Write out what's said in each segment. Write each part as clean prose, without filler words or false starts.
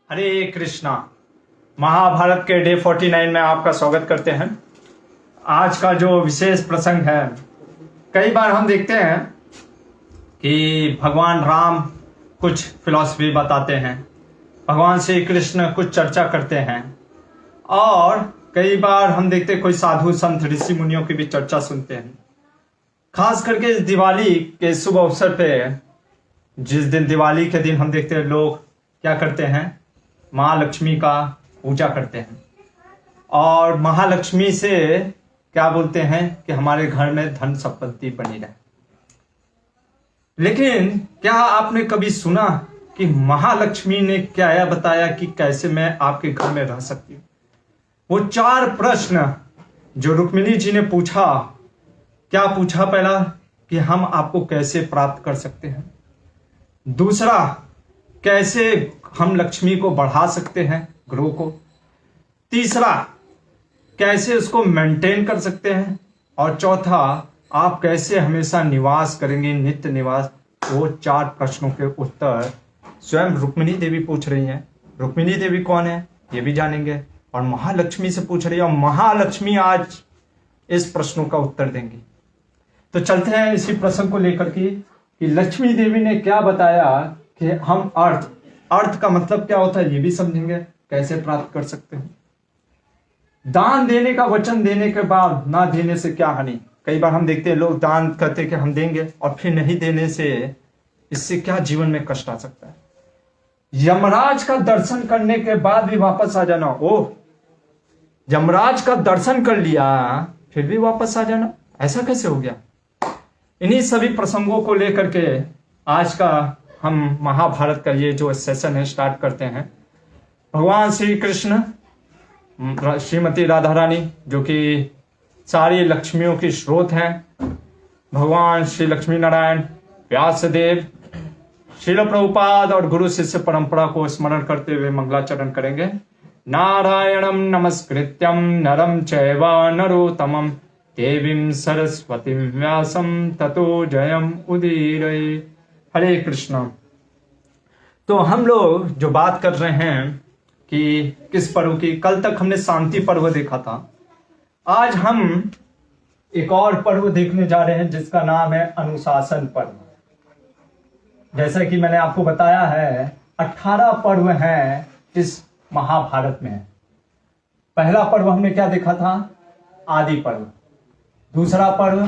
हरे कृष्णा। महाभारत के डे 49 में आपका स्वागत करते हैं। आज का जो विशेष प्रसंग है, कई बार हम देखते हैं कि भगवान राम कुछ फिलॉसफी बताते हैं, भगवान श्री कृष्ण कुछ चर्चा करते हैं, और कई बार हम देखते हैं कोई साधु संत ऋषि मुनियों की भी चर्चा सुनते हैं। खास करके इस दिवाली के शुभ अवसर पे, जिस दिन दिवाली के दिन हम देखते हैं लोग क्या करते हैं, माँ लक्ष्मी का पूजा करते हैं और महालक्ष्मी से क्या बोलते हैं कि हमारे घर में धन संपत्ति बनी रहे। लेकिन क्या आपने कभी सुना कि महालक्ष्मी ने क्या बताया कि कैसे मैं आपके घर में रह सकती हूँ? वो 4 प्रश्न जो रुक्मिणी जी ने पूछा, क्या पूछा? पहला कि हम आपको कैसे प्राप्त कर सकते हैं, दूसरा कैसे हम लक्ष्मी को बढ़ा सकते हैं, ग्रो को, तीसरा कैसे उसको मेंटेन कर सकते हैं, और चौथा आप कैसे हमेशा निवास करेंगे, नित्य निवास। वो 4 प्रश्नों के उत्तर स्वयं रुक्मिणी देवी पूछ रही हैं। रुक्मिणी देवी कौन है ये भी जानेंगे, और महालक्ष्मी से पूछ रही है, और महालक्ष्मी आज इस प्रश्नों का उत्तर देंगी। तो चलते हैं इसी प्रसंग को लेकर कि लक्ष्मी देवी ने क्या बताया कि हम अर्थ का मतलब क्या होता है ये भी समझेंगे, कैसे प्राप्त कर सकते हैं। दान देने का वचन देने के बाद ना देने से क्या हानि। कई बार हम देखते हैं लोग दान करते कि हम देंगे और फिर नहीं देने से इससे क्या जीवन में कष्ट आ सकता है। यमराज का दर्शन करने के बाद भी वापस आ जाना। ओह, यमराज का दर्शन कर लिया फिर भी वापस आ जाना, ऐसा कैसे हो गया? इन्हीं सभी प्रसंगों को लेकर के आज का हम महाभारत का ये जो सेशन है स्टार्ट करते हैं। भगवान श्री कृष्ण, श्रीमती राधा रानी जो कि सारी लक्ष्मियों की स्रोत हैं, भगवान श्री लक्ष्मी नारायण, व्यासदेव, श्रील प्रभुपाद और गुरु शिष्य परंपरा को स्मरण करते हुए मंगलाचरण करेंगे। नारायणं नमस्कृत्यं नरं चैव नरोत्तमं देवीं सरस्वतीं व्यासं ततो जयम् उदीरये। हरे कृष्ण। तो हम लोग जो बात कर रहे हैं कि किस पर्व की, कल तक हमने शांति पर्व देखा था। आज हम एक और पर्व देखने जा रहे हैं जिसका नाम है अनुशासन पर्व। जैसा कि मैंने आपको बताया है 18 पर्व हैं इस महाभारत में। पहला पर्व हमने क्या देखा था? आदि पर्व। दूसरा पर्व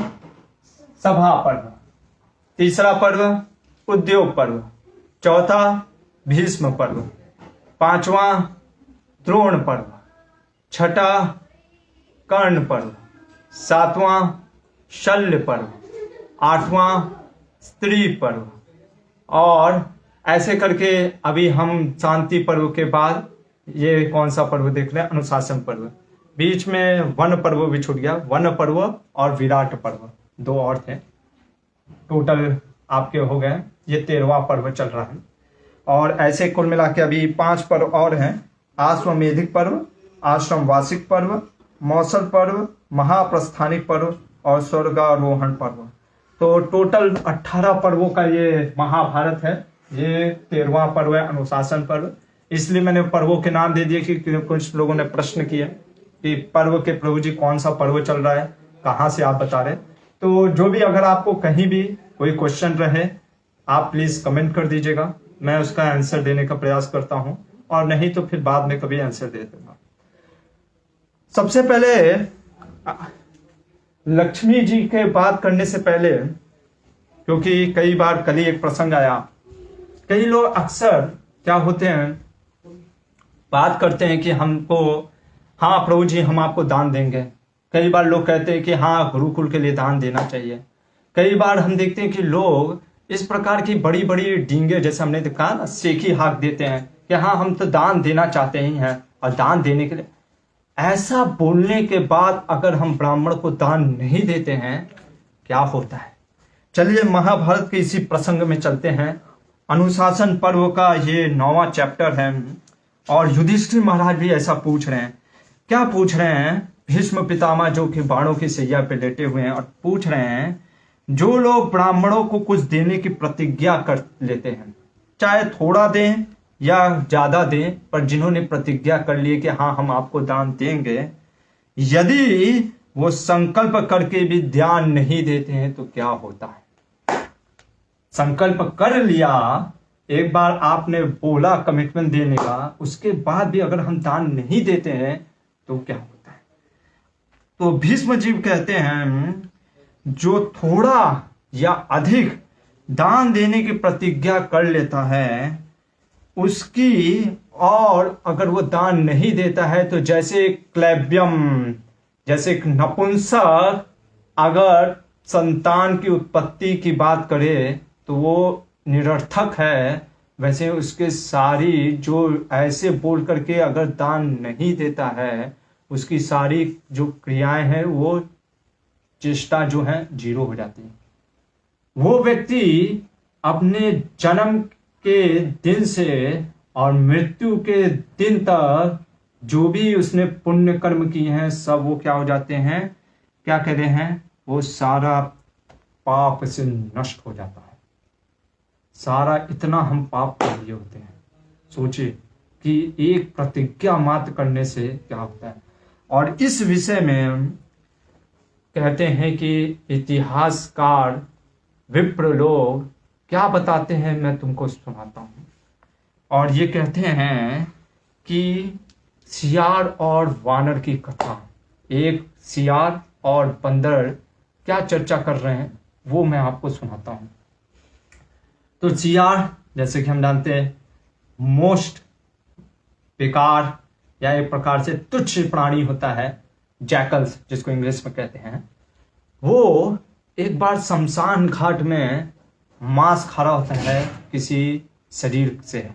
सभा पर्व। तीसरा पर्व उद्योग पर्व। चौथा भीष्म पर्व। पांचवा द्रोण पर्व। छठा कर्ण पर्व। सातवां शल्य पर्व। आठवां स्त्री पर्व। और ऐसे करके अभी हम शांति पर्व के बाद ये कौन सा पर्व देख रहे हैं? अनुशासन पर्व। बीच में वन पर्व भी छूट गया। वन पर्व और विराट पर्व 2 और थे, टोटल आपके हो गए। ये 13वां पर्व चल रहा है। और ऐसे कुल मिला के अभी 5 पर्व और हैं। आश्वमेधिक पर्व, आश्रम वार्षिक पर्व, मौसल पर्व, महाप्रस्थानिक पर्व और स्वर्गारोहण पर्व। तो टोटल 18 पर्वों का ये महाभारत है। ये 13वां पर्व है अनुशासन पर्व। इसलिए मैंने पर्वों के नाम दे दिए कि कुछ लोगों ने प्रश्न किया कि पर्व के प्रभु जी कौन सा पर्व चल रहा है, कहाँ से आप बता रहे। तो जो भी अगर आपको कहीं भी कोई क्वेश्चन रहे आप प्लीज कमेंट कर दीजिएगा, मैं उसका आंसर देने का प्रयास करता हूं, और नहीं तो फिर बाद में कभी आंसर दे दूंगा। सबसे पहले लक्ष्मी जी के बात करने से पहले, क्योंकि कई बार कल ही एक प्रसंग आया, कई लोग अक्सर क्या होते हैं, बात करते हैं कि हमको, हाँ प्रभु जी हम आपको दान देंगे। कई बार लोग कहते हैं कि हाँ गुरुकुल के लिए दान देना चाहिए। कई बार हम देखते हैं कि लोग इस प्रकार की बड़ी बड़ी डींगे, जैसे हमने देखा ना, सेखी हाक देते हैं कि हाँ हम तो दान देना चाहते ही हैं, और दान देने के लिए। ऐसा बोलने के बाद अगर हम ब्राह्मण को दान नहीं देते हैं, क्या होता है? चलिए महाभारत के इसी प्रसंग में चलते हैं। अनुशासन पर्व का ये 9वां चैप्टर है, और युधिष्ठिर महाराज भी ऐसा पूछ रहे हैं। क्या पूछ रहे हैं? भीष्म पितामह जो कि बाणों की सैया पे लेटे हुए हैं, और पूछ रहे हैं जो लोग ब्राह्मणों को कुछ देने की प्रतिज्ञा कर लेते हैं, चाहे थोड़ा दें या ज़्यादा दें, पर जिन्होंने प्रतिज्ञा कर ली कि हाँ हम आपको दान देंगे, यदि वो संकल्प करके भी दान नहीं देते हैं तो क्या होता है? संकल्प कर लिया, एक बार आपने बोला कमिटमेंट देने का, उसके बाद भी अगर हम दान नहीं देते हैं तो क्या होता है? तो भीष्म जी कहते हैं जो थोड़ा या अधिक दान देने की प्रतिज्ञा कर लेता है उसकी, और अगर वो दान नहीं देता है तो जैसे क्लैब्यम, जैसे एक नपुंसक अगर संतान की उत्पत्ति की बात करे तो वो निरर्थक है, वैसे उसके सारी जो ऐसे बोल करके अगर दान नहीं देता है उसकी सारी जो क्रियाएं हैं वो चेष्टा जो है जीरो हो जाती है। वो व्यक्ति अपने जन्म के दिन से और मृत्यु के दिन तक जो भी उसने पुण्य कर्म किए हैं सब वो क्या हो जाते हैं, क्या कहते हैं, वो सारा पाप से नष्ट हो जाता है। सारा इतना हम पाप कर लिए होते हैं, सोचिए कि एक प्रतिज्ञा मात्र करने से क्या होता है। और इस विषय में कहते हैं कि इतिहासकार विप्र लोग क्या बताते हैं, मैं तुमको सुनाता हूं। और ये कहते हैं कि सियार और वानर की कथा, एक सियार और बंदर क्या चर्चा कर रहे हैं वो मैं आपको सुनाता हूं। तो सियार जैसे कि हम जानते हैं मोस्ट बेकार या एक प्रकार से तुच्छ प्राणी होता है, जैकल्स जिसको इंग्लिश में कहते हैं। वो एक बार शमशान घाट में मांस खा रहा होता है किसी शरीर से।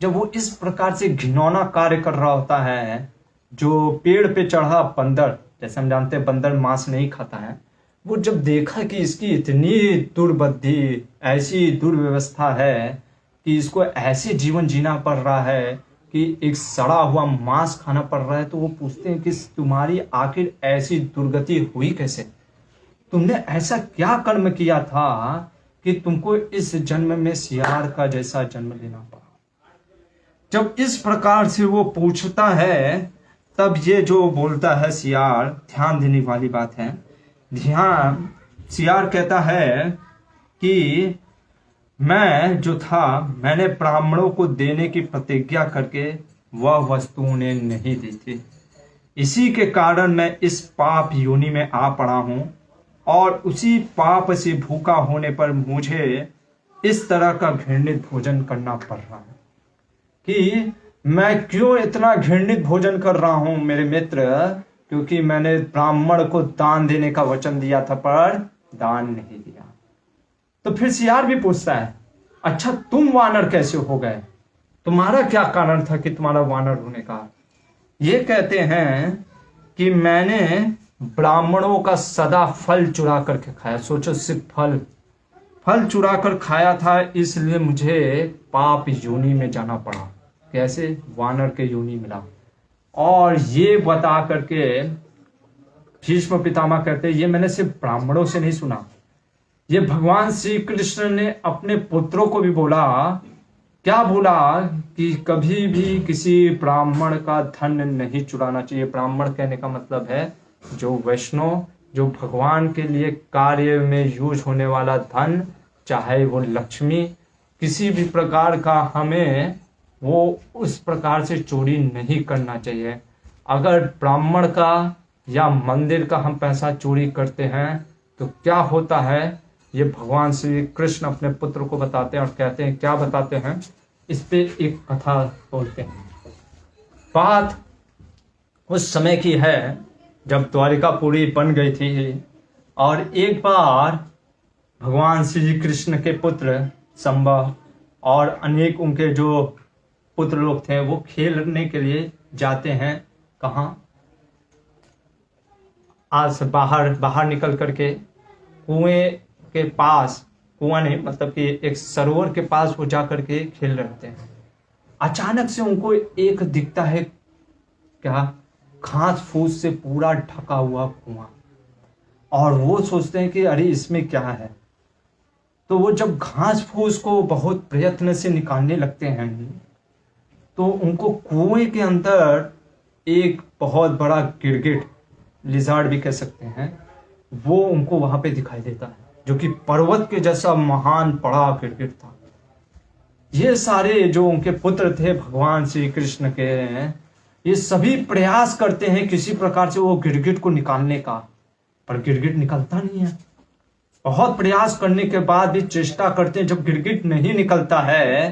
जब वो इस प्रकार से घिनौना कार्य कर रहा होता है, जो पेड़ पे चढ़ा बंदर, जैसे हम जानते हैं बंदर मांस नहीं खाता है, वो जब देखा कि इसकी इतनी दुर्बुद्धि, ऐसी दुर्व्यवस्था है कि इसको ऐसे जीवन जीना पड़ रहा है कि एक सड़ा हुआ मांस खाना पड़ रहा है, तो वो पूछते हैं कि तुम्हारी आखिर ऐसी दुर्गति हुई कैसे? तुमने ऐसा क्या कर्म किया था कि तुमको इस जन्म में सियार का जैसा जन्म लेना पड़ा? जब इस प्रकार से वो पूछता है तब ये जो बोलता है सियार, ध्यान देने वाली बात है, ध्यान, सियार कहता है कि मैं जो था मैंने ब्राह्मणों को देने की प्रतिज्ञा करके वह वस्तु उन्हें नहीं दी थी, इसी के कारण मैं इस पाप योनि में आ पड़ा हूं, और उसी पाप से भूखा होने पर मुझे इस तरह का घृणित भोजन करना पड़ रहा है। कि मैं क्यों इतना घृणित भोजन कर रहा हूं मेरे मित्र, क्योंकि मैंने ब्राह्मण को दान देने का वचन दिया था पर दान नहीं दिया। तो फिर सियार भी पूछता है, अच्छा तुम वानर कैसे हो गए, तुम्हारा क्या कारण था कि तुम्हारा वानर होने का? ये कहते हैं कि मैंने ब्राह्मणों का सदा फल चुरा करके खाया। सोचो, सिर्फ फल चुरा कर खाया था, इसलिए मुझे पाप योनि में जाना पड़ा। कैसे? वानर के योनि मिला। और ये बता करके भीष्म पितामह कहते हैं, ये मैंने सिर्फ ब्राह्मणों से नहीं सुना, ये भगवान श्री कृष्ण ने अपने पुत्रों को भी बोला। क्या बोला? कि कभी भी किसी ब्राह्मण का धन नहीं चुराना चाहिए। ब्राह्मण कहने का मतलब है जो वैष्णव, जो भगवान के लिए कार्य में यूज होने वाला धन, चाहे वो लक्ष्मी, किसी भी प्रकार का हमें वो उस प्रकार से चोरी नहीं करना चाहिए। अगर ब्राह्मण का या मंदिर का हम पैसा चोरी करते हैं तो क्या होता है, ये भगवान श्री कृष्ण अपने पुत्र को बताते हैं और कहते हैं, क्या बताते हैं, इस पे एक कथा बोलते हैं। बात उस समय की है जब द्वारिकापुरी बन गई थी, और एक बार भगवान श्री कृष्ण के पुत्र संभव और अनेक उनके जो पुत्र लोग थे वो खेलने के लिए जाते हैं। कहाँ? आज बाहर निकल करके कुएं के पास, कुआं नहीं मतलब कि एक सरोवर के पास वो जा करके खेल रहे थे। अचानक से उनको एक दिखता है, क्या? घास फूस से पूरा ढका हुआ कुआं। और वो सोचते हैं कि अरे इसमें क्या है। तो वो जब घास फूस को बहुत प्रयत्न से निकालने लगते हैं तो उनको कुएं के अंदर एक बहुत बड़ा गिरगिट, लिजार्ड भी कह सकते हैं, वो उनको वहां पे दिखाई देता है, जो कि पर्वत के जैसा महान बड़ा गिरगिट था। ये सारे जो उनके पुत्र थे भगवान श्री कृष्ण के, ये सभी प्रयास करते हैं किसी प्रकार से वो गिरगिट को निकालने का, पर गिरगिट निकलता नहीं है। बहुत प्रयास करने के बाद भी चेष्टा करते हैं, जब गिरगिट नहीं निकलता है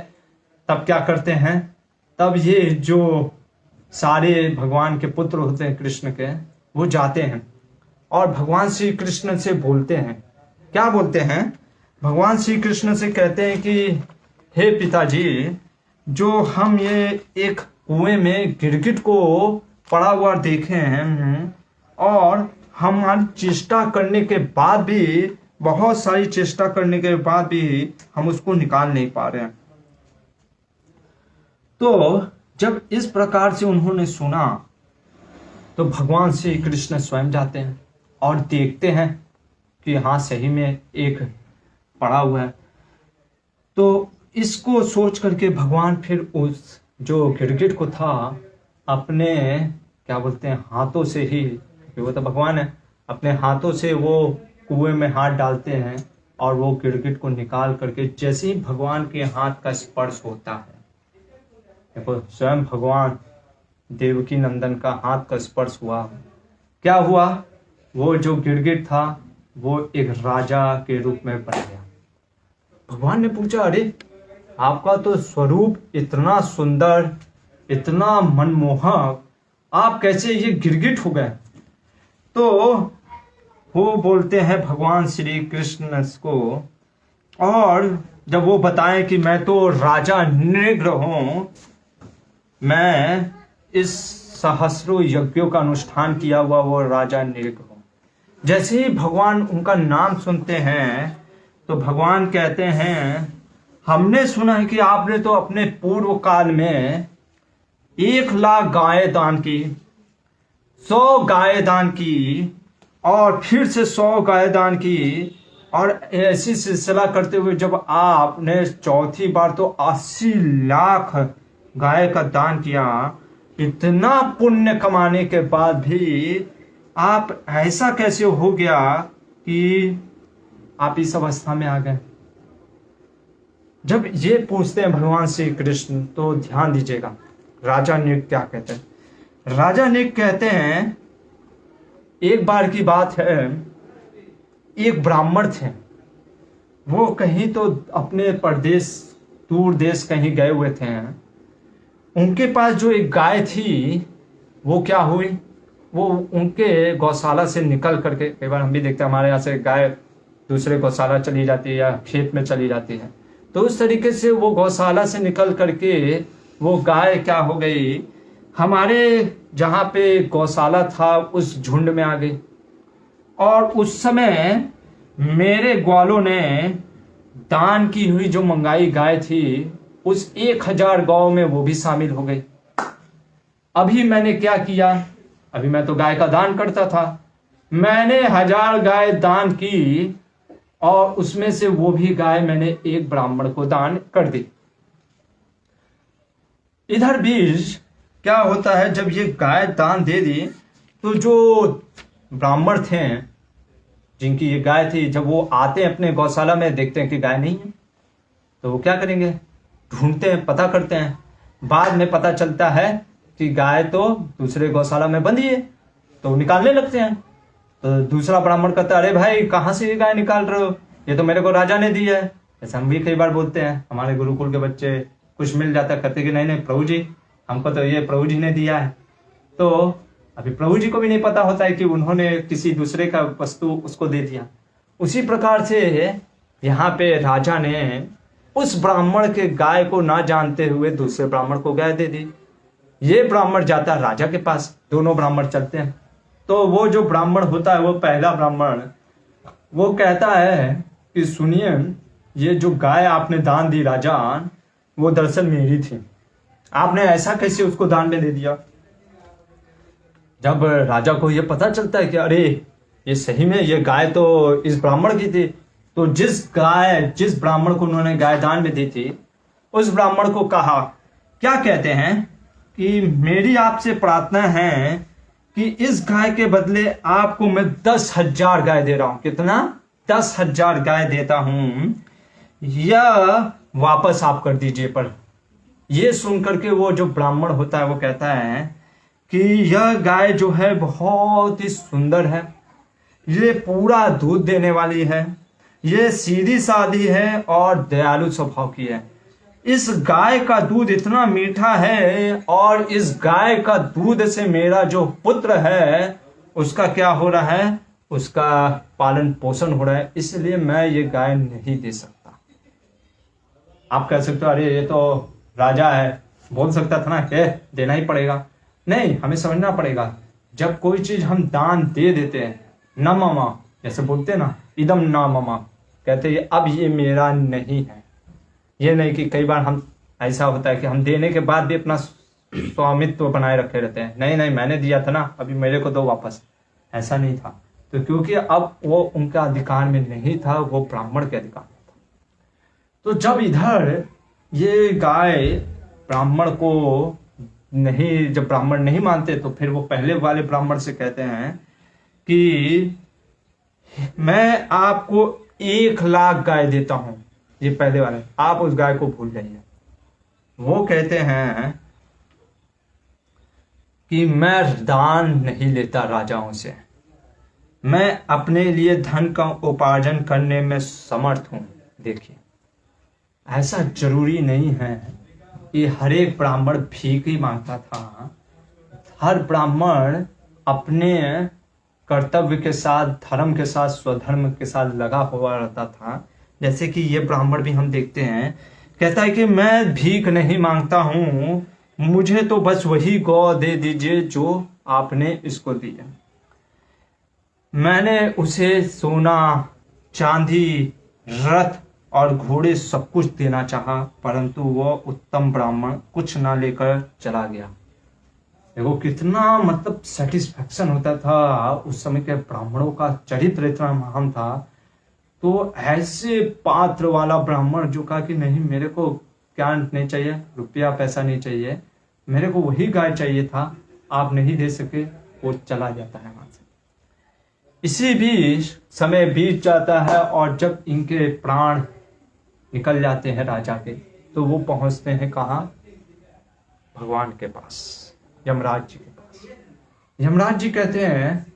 तब क्या करते हैं, तब ये जो सारे भगवान के पुत्र होते हैं कृष्ण के, वो जाते हैं और भगवान श्री कृष्ण से बोलते हैं। क्या बोलते हैं? भगवान श्री कृष्ण से कहते हैं कि हे पिताजी, जो हम ये एक कुएं में गिरगिट को पड़ा हुआ देखे हैं और हमारी चेष्टा करने के बाद भी, बहुत सारी चेष्टा करने के बाद भी हम उसको निकाल नहीं पा रहे हैं। तो जब इस प्रकार से उन्होंने सुना तो भगवान श्री कृष्ण स्वयं जाते हैं और देखते हैं कि हाँ सही में एक पड़ा हुआ है। तो इसको सोच करके भगवान फिर उस जो गिरगिट को था अपने क्या बोलते हैं हाथों से ही, वो तो भगवान है, अपने हाथों से वो कुएं में हाथ डालते हैं और वो गिरगिट को निकाल करके, जैसे ही भगवान के हाथ का स्पर्श होता है, देखो स्वयं भगवान देवकी नंदन का हाथ का स्पर्श हुआ, क्या हुआ, वो जो गिरगिट था वो एक राजा के रूप में बन गया। भगवान ने पूछा, अरे आपका तो स्वरूप इतना सुंदर, इतना मनमोहक, आप कैसे ये गिरगिट हो गए? तो वो बोलते हैं भगवान श्री कृष्ण को, और जब वो बताएं कि मैं तो राजा नृग हूं, मैं इस सहस्रों यज्ञों का अनुष्ठान किया हुआ वो राजा नृग हूं। जैसे ही भगवान उनका नाम सुनते हैं तो भगवान कहते हैं, हमने सुना है कि आपने तो अपने पूर्व काल में 1,00,000 गाय दान की, 100 गाय दान की और फिर से 100 गाय दान की, और ऐसी सिलसिला करते हुए जब आपने चौथी बार तो 80 लाख गाय का दान किया, इतना पुण्य कमाने के बाद भी आप ऐसा कैसे हो गया कि आप इस अवस्था में आ गए? जब ये पूछते हैं भगवान श्री कृष्ण तो ध्यान दीजिएगा राजा नृग क्या कहते हैं। राजा नृग कहते हैं, एक बार की बात है, एक ब्राह्मण थे, वो कहीं तो अपने परदेश दूर देश कहीं गए हुए थे। उनके पास जो एक गाय थी वो क्या हुई, वो उनके गौशाला से निकल करके, कई बार हम भी देखते हैं हमारे यहाँ से गाय दूसरे गौशाला चली जाती है या खेत में चली जाती है, तो उस तरीके से वो गौशाला से निकल करके वो गाय क्या हो गई, हमारे जहाँ पे गौशाला था उस झुंड में आ गई। और उस समय मेरे ग्वालों ने दान की हुई जो मंगाई गाय थी उस 1,000 गौ में वो भी शामिल हो गई। अभी मैंने क्या किया, अभी मैं तो गाय का दान करता था, मैंने 1,000 गाय दान की और उसमें से वो भी गाय मैंने एक ब्राह्मण को दान कर दी। इधर बीच क्या होता है, जब ये गाय दान दे दी तो जो ब्राह्मण थे जिनकी ये गाय थी, जब वो आते हैं अपने गौशाला में, देखते हैं कि गाय नहीं है, तो वो क्या करेंगे, ढूंढते हैं, पता करते हैं। बाद में पता चलता है कि गाय तो दूसरे गौशाला में बंधी है, तो निकालने लगते हैं। तो दूसरा ब्राह्मण कहता है, अरे भाई कहाँ से ये गाय निकाल रहे हो, ये तो मेरे को राजा ने दी है। ऐसा हम भी कई बार बोलते हैं, हमारे गुरुकुल के बच्चे कुछ मिल जाता है, कहते कि नहीं नहीं प्रभु जी, हमको तो ये प्रभु जी ने दिया है। तो अभी प्रभु जी को भी नहीं पता होता है कि उन्होंने किसी दूसरे का वस्तु उसको दे दिया। उसी प्रकार से यहाँ पे राजा ने उस ब्राह्मण के गाय को ना जानते हुए दूसरे ब्राह्मण को गाय दे दी। ये ब्राह्मण जाता है राजा के पास, दोनों ब्राह्मण चलते हैं। तो वो जो ब्राह्मण होता है, वो पहला ब्राह्मण, वो कहता है कि सुनिए, ये जो गाय आपने दान दी राजा, वो दरअसल मेरी थी, आपने ऐसा कैसे उसको दान में दे दिया। जब राजा को ये पता चलता है कि अरे ये सही में ये गाय तो इस ब्राह्मण की थी, तो जिस ब्राह्मण को उन्होंने गाय दान में दी थी, उस ब्राह्मण को कहा क्या कहते हैं कि मेरी आपसे प्रार्थना है कि इस गाय के बदले आपको मैं 10,000 गाय दे रहा हूं। कितना? 10,000 गाय देता हूं, यह वापस आप कर दीजिए। पर ये सुनकर के वो जो ब्राह्मण होता है वो कहता है कि यह गाय जो है बहुत ही सुंदर है, ये पूरा दूध देने वाली है, ये सीधी सादी है और दयालु स्वभाव की है। इस गाय का दूध इतना मीठा है और इस गाय का दूध से मेरा जो पुत्र है उसका क्या हो रहा है, उसका पालन पोषण हो रहा है, इसलिए मैं ये गाय नहीं दे सकता। आप कह सकते हो अरे ये तो राजा है, बोल सकता था ना कि देना ही पड़ेगा। नहीं, हमें समझना पड़ेगा, जब कोई चीज हम दान दे देते हैं, न ममा, जैसे बोलते हैं ना, इदम ना ममा, कहते हैं अब ये मेरा नहीं है। ये नहीं कि कई बार हम ऐसा होता है कि हम देने के बाद भी अपना स्वामित्व बनाए रखे रहते हैं, नहीं नहीं मैंने दिया था ना, अभी मेरे को दो वापस। ऐसा नहीं था, तो क्योंकि अब वो उनका अधिकार में नहीं था, वो ब्राह्मण के अधिकार में था। तो जब इधर ये गाय ब्राह्मण को नहीं, जब ब्राह्मण नहीं मानते तो फिर वो पहले वाले ब्राह्मण से कहते हैं कि मैं आपको 1,00,000 गाय देता हूं। ये पहले वाले, आप उस गाय को भूल जाइए। वो कहते हैं कि मैं दान नहीं लेता राजाओं से, मैं अपने लिए धन का उपार्जन करने में समर्थ हूं। देखिए, ऐसा जरूरी नहीं है कि हर एक ब्राह्मण भीख ही मांगता था। हर ब्राह्मण अपने कर्तव्य के साथ, धर्म के साथ, स्वधर्म के साथ लगा हुआ रहता था। जैसे कि ये ब्राह्मण भी हम देखते हैं, कहता है कि मैं भीख नहीं मांगता हूं, मुझे तो बस वही गौ दे दीजिए जो आपने इसको दी है। मैंने उसे सोना, चांदी, रथ और घोड़े सब कुछ देना चाहा, परंतु वो उत्तम ब्राह्मण कुछ ना लेकर चला गया। देखो कितना मतलब सेटिस्फैक्शन होता था उस समय के ब्राह्मणों का, चरित्र इतना महान था। तो ऐसे पात्र वाला ब्राह्मण जो कहा कि नहीं, मेरे को क्या नहीं चाहिए, रुपया पैसा नहीं चाहिए, मेरे को वही गाय चाहिए था, आप नहीं दे सके, वो चला जाता है वहां से। इसी बीच समय बीत जाता है और जब इनके प्राण निकल जाते हैं राजा के, तो वो पहुंचते हैं कहाँ? भगवान के पास, यमराज जी के पास। यमराज जी कहते हैं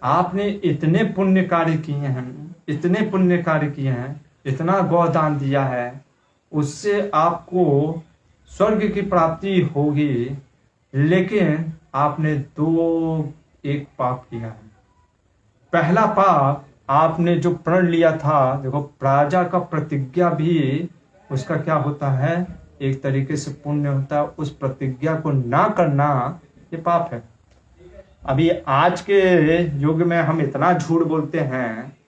आपने इतने पुण्य कार्य किए हैं, इतने पुण्य कार्य किए हैं, इतना गौदान दिया है, उससे आपको स्वर्ग की प्राप्ति होगी, लेकिन आपने एक पाप किया है। पहला पाप, आपने जो प्रण लिया था, देखो राजा का प्रतिज्ञा भी उसका क्या होता है, एक तरीके से पुण्य होता है। उस प्रतिज्ञा को ना करना ये पाप है। अभी आज के युग में हम इतना झूठ बोलते हैं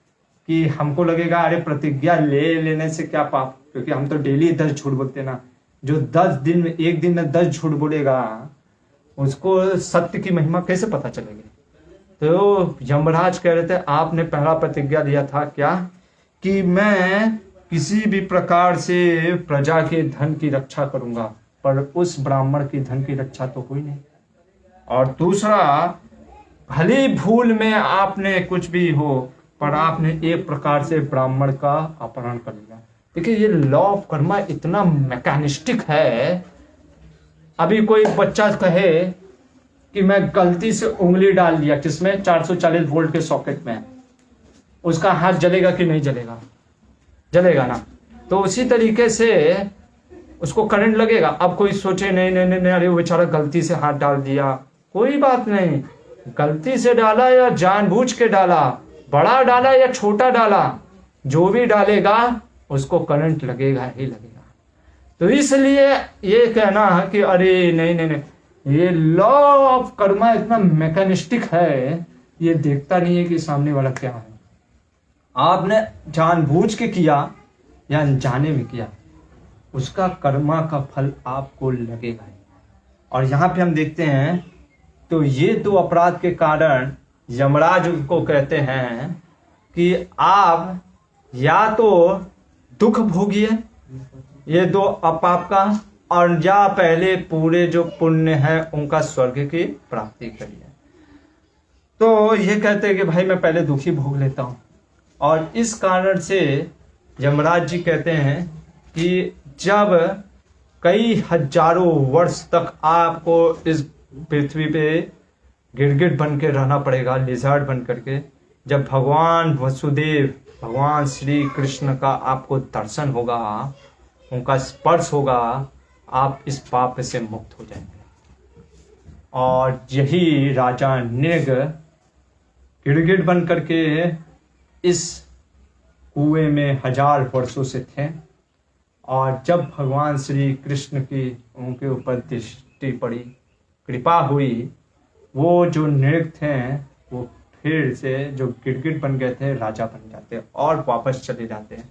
कि हमको लगेगा अरे प्रतिज्ञा ले लेने से क्या पाप, क्योंकि हम तो डेली 10 झूठ बोलते हैं ना। जो 10 दिन में, एक दिन में 10 झूठ बोलेगा, उसको सत्य की महिमा कैसे पता चलेगी। तो यमराज कह रहे थे आपने पहला प्रतिज्ञा लिया था क्या, कि मैं किसी भी प्रकार से प्रजा के धन की रक्षा करूंगा, पर उस ब्राह्मण की धन की रक्षा तो हुई नहीं। और दूसरा, भली भूल में आपने कुछ भी हो, पर आपने एक प्रकार से ब्राह्मण का अपहरण कर लिया। देखिए ये लॉ ऑफ कर्मा इतना मैकेनिस्टिक है। अभी कोई बच्चा कहे कि मैं गलती से उंगली डाल दिया किसमें, 440 वोल्ट के सॉकेट में, उसका हाथ जलेगा कि नहीं जलेगा? जलेगा ना। तो उसी तरीके से उसको करंट लगेगा। अब कोई सोचे नहीं नहीं नहीं, अरे वो बेचारा गलती से हाथ डाल दिया, कोई बात नहीं, गलती से डाला या जानबूझ के डाला, बड़ा डाला या छोटा डाला, जो भी डालेगा उसको करंट लगेगा ही लगेगा। तो इसलिए ये कहना है कि अरे नहीं नहीं नहीं, ये लॉ ऑफ कर्मा इतना मैकेनिस्टिक है, ये देखता नहीं है कि सामने वाला क्या है। आपने जानबूझ के किया या अनजाने में किया, उसका कर्मा का फल आपको लगेगा। और यहाँ पे हम देखते हैं, तो ये दो अपराध के कारण यमराज उनको कहते हैं कि आप या तो दुख भोगिए ये दो पाप का, और या पहले पूरे जो पुण्य है उनका स्वर्ग की प्राप्ति करिए। तो ये कहते हैं कि भाई मैं पहले दुखी भोग लेता हूं, और इस कारण से यमराज जी कहते हैं कि जब कई हजारों वर्ष तक आपको इस पृथ्वी पे गिरगिट बन के रहना पड़ेगा, लिजर्ड बन करके, जब भगवान वसुदेव, भगवान श्री कृष्ण का आपको दर्शन होगा, उनका स्पर्श होगा, आप इस पाप से मुक्त हो जाएंगे। और यही राजा नृग गिरगिट बन करके इस कुएं में 1000 वर्षों से थे, और जब भगवान श्री कृष्ण की उनके ऊपर दृष्टि पड़ी, कृपा हुई, वो जो नृग थे वो फिर से जो गिरगिट बन गए थे राजा बन जाते और वापस चले जाते हैं।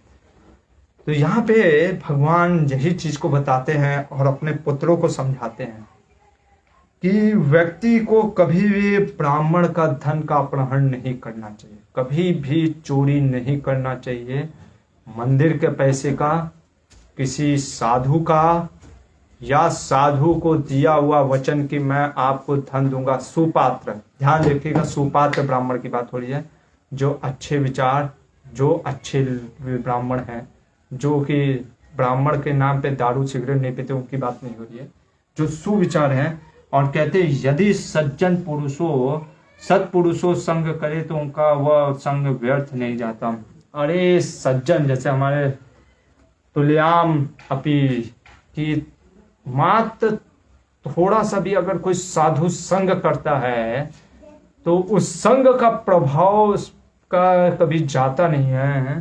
तो यहाँ पे भगवान यही चीज को बताते हैं और अपने पुत्रों को समझाते हैं कि व्यक्ति को कभी भी ब्राह्मण का धन का अपहरण नहीं करना चाहिए, कभी भी चोरी नहीं करना चाहिए, मंदिर के पैसे का, किसी साधु का, या साधु को दिया हुआ वचन कि मैं आपको धन दूंगा, सुपात्र, ध्यान रखिएगा, सुपात्र ब्राह्मण की बात हो रही है, जो अच्छे विचार, जो अच्छे ब्राह्मण हैं, जो कि ब्राह्मण के नाम पे दारू सिगरेट नहीं पीते, उनकी बात नहीं हो रही है, जो सुविचार हैं। और कहते यदि सज्जन पुरुषों सत्पुरुषों संग करे तो उनका वह संग व्यर्थ नहीं जाता। अरे सज्जन, जैसे हमारे तुल्याम अपी की मात्र थोड़ा सा भी अगर कोई साधु संग करता है तो उस संग का प्रभाव का कभी जाता नहीं है,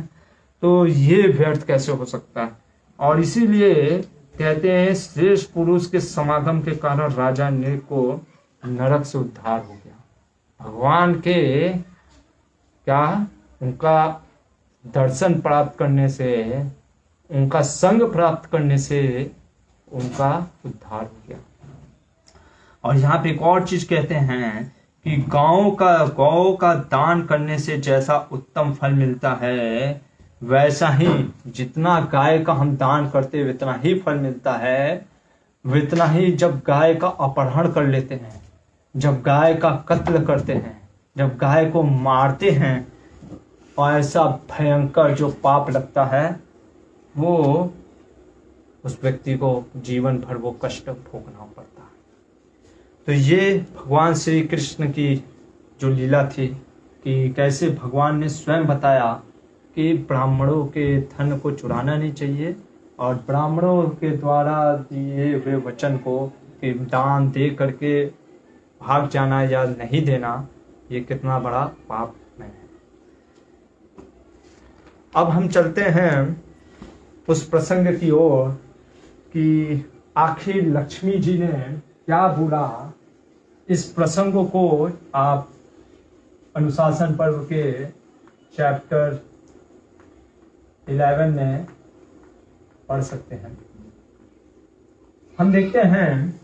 तो ये व्यर्थ कैसे हो सकता है। और इसीलिए कहते हैं श्रेष्ठ पुरुष के समागम के कारण राजा नृग को नरक से उद्धार हो गया। भगवान के क्या, उनका दर्शन प्राप्त करने से, उनका संग प्राप्त करने से उनका उद्धार हो गया। और यहाँ पे एक और चीज कहते हैं कि गौ का दान करने से जैसा उत्तम फल मिलता है, वैसा ही जितना गाय का हम दान करते हैं उतना ही फल मिलता है। उतना ही जब गाय का अपहरण कर लेते हैं, जब गाय का कत्ल करते हैं, जब गाय को मारते हैं, और ऐसा भयंकर जो पाप लगता है, वो उस व्यक्ति को जीवन भर वो कष्ट भोगना पड़ता है। तो ये भगवान श्री कृष्ण की जो लीला थी कि कैसे भगवान ने स्वयं बताया कि ब्राह्मणों के धन को चुराना नहीं चाहिए, और ब्राह्मणों के द्वारा दिए हुए वचन को कि दान दे करके भाग जाना या नहीं देना, ये कितना बड़ा पाप है। अब हम चलते हैं उस प्रसंग की ओर कि आखिर लक्ष्मी जी ने क्या बोला। इस प्रसंग को आप अनुशासन पर्व के चैप्टर 11 में पढ़ सकते हैं। हम देखते हैं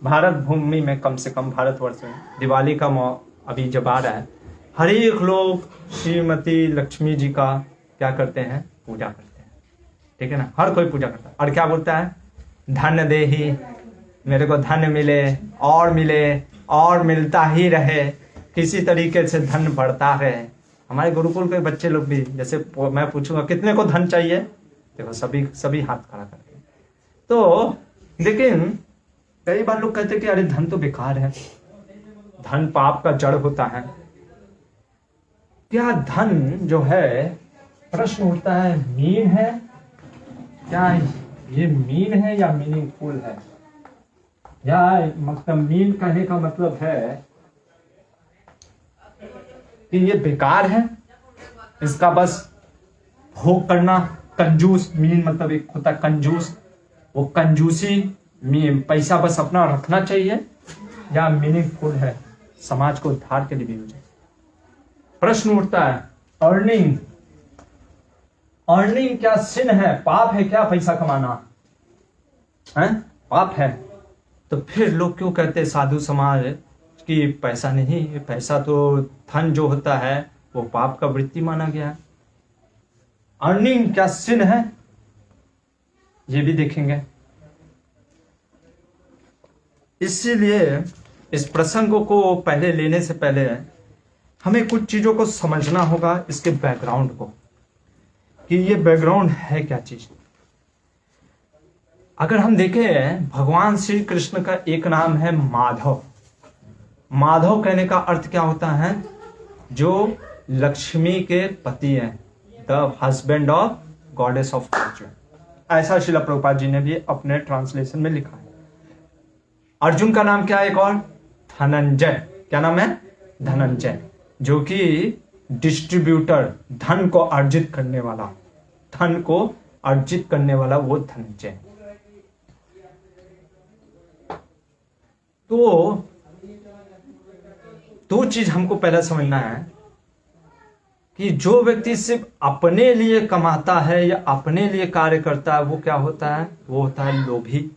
भारत भूमि में, कम से कम भारतवर्ष में दिवाली का अभी जब आ रहा है, हर एक लोग श्रीमती लक्ष्मी जी का क्या करते हैं, पूजा करते हैं, ठीक है ना। हर कोई पूजा करता है और क्या बोलता है, धन दे ही, मेरे को धन मिले और मिलता ही रहे, किसी तरीके से धन बढ़ता रहे। हमारे गुरुकुल के बच्चे लोग भी, जैसे मैं पूछूंगा कितने को धन चाहिए, देखो सभी हाथ खड़ा करके। तो लेकिन कई बार लोग कहते हैं कि अरे धन तो बेकार है, धन पाप का जड़ होता है। क्या धन जो है, प्रश्न उठता है, मीन है क्या, ये मीन है या मीनिंगफुल है, या मतलब मीन कहने का मतलब है कि ये बेकार है, इसका बस भोग करना। कंजूस, मीन मतलब एक होता है कंजूस, वो कंजूसी, पैसा बस अपना रखना चाहिए, या मीनिंगफुल है, समाज को उद्धार के लिए भी हो जाए। प्रश्न उठता है, अर्निंग क्या सिन है, पाप है क्या पैसा कमाना, है पाप है। तो फिर लोग क्यों कहते हैं साधु समाज कि पैसा नहीं, पैसा तो धन जो होता है वो पाप का वृत्ति माना गया है। अर्निंग क्या सिन है, ये भी देखेंगे। इसीलिए इस प्रसंग को पहले लेने से पहले हमें कुछ चीजों को समझना होगा, इसके बैकग्राउंड को, कि ये बैकग्राउंड है क्या चीज। अगर हम देखें, भगवान श्री कृष्ण का एक नाम है माधव। माधव कहने का अर्थ क्या होता है? जो लक्ष्मी के पति हैं, the husband of goddess of Fortune. ऐसा शिला प्रभुपाद जी ने भी अपने ट्रांसलेशन में लिखा है। अर्जुन का नाम क्या है? एक और धनंजय। क्या नाम है? धनंजय, जो कि डिस्ट्रीब्यूटर, धन को अर्जित करने वाला, धन को अर्जित करने वाला वो धनंजय। तो दो चीज हमको पहले समझना है कि जो व्यक्ति सिर्फ अपने लिए कमाता है या अपने लिए कार्य करता है, वो क्या होता है? वो होता है लोभी।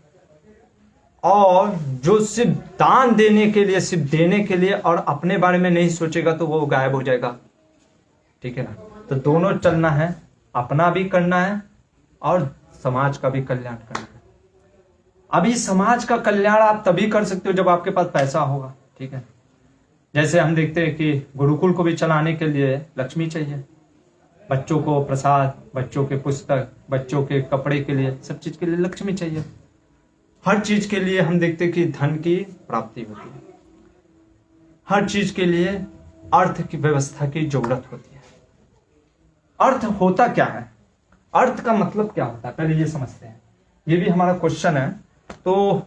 और जो सिर्फ दान देने के लिए, सिर्फ देने के लिए और अपने बारे में नहीं सोचेगा, तो वो गायब हो जाएगा। ठीक है ना? तो दोनों चलना है, अपना भी करना है और समाज का भी कल्याण करना है। अभी समाज का कल्याण आप तभी कर सकते हो जब आपके पास पैसा होगा। ठीक है, जैसे हम देखते हैं कि गुरुकुल को भी चलाने के लिए लक्ष्मी चाहिए, बच्चों को प्रसाद, बच्चों के पुस्तक, बच्चों के कपड़े के लिए, सब चीज के लिए लक्ष्मी चाहिए। हर चीज के लिए हम देखते हैं कि धन की प्राप्ति होती है, हर चीज के लिए अर्थ की व्यवस्था की जरूरत होती है। अर्थ होता क्या है? अर्थ का मतलब क्या होता है, पहले ये समझते हैं। ये भी हमारा क्वेश्चन है। तो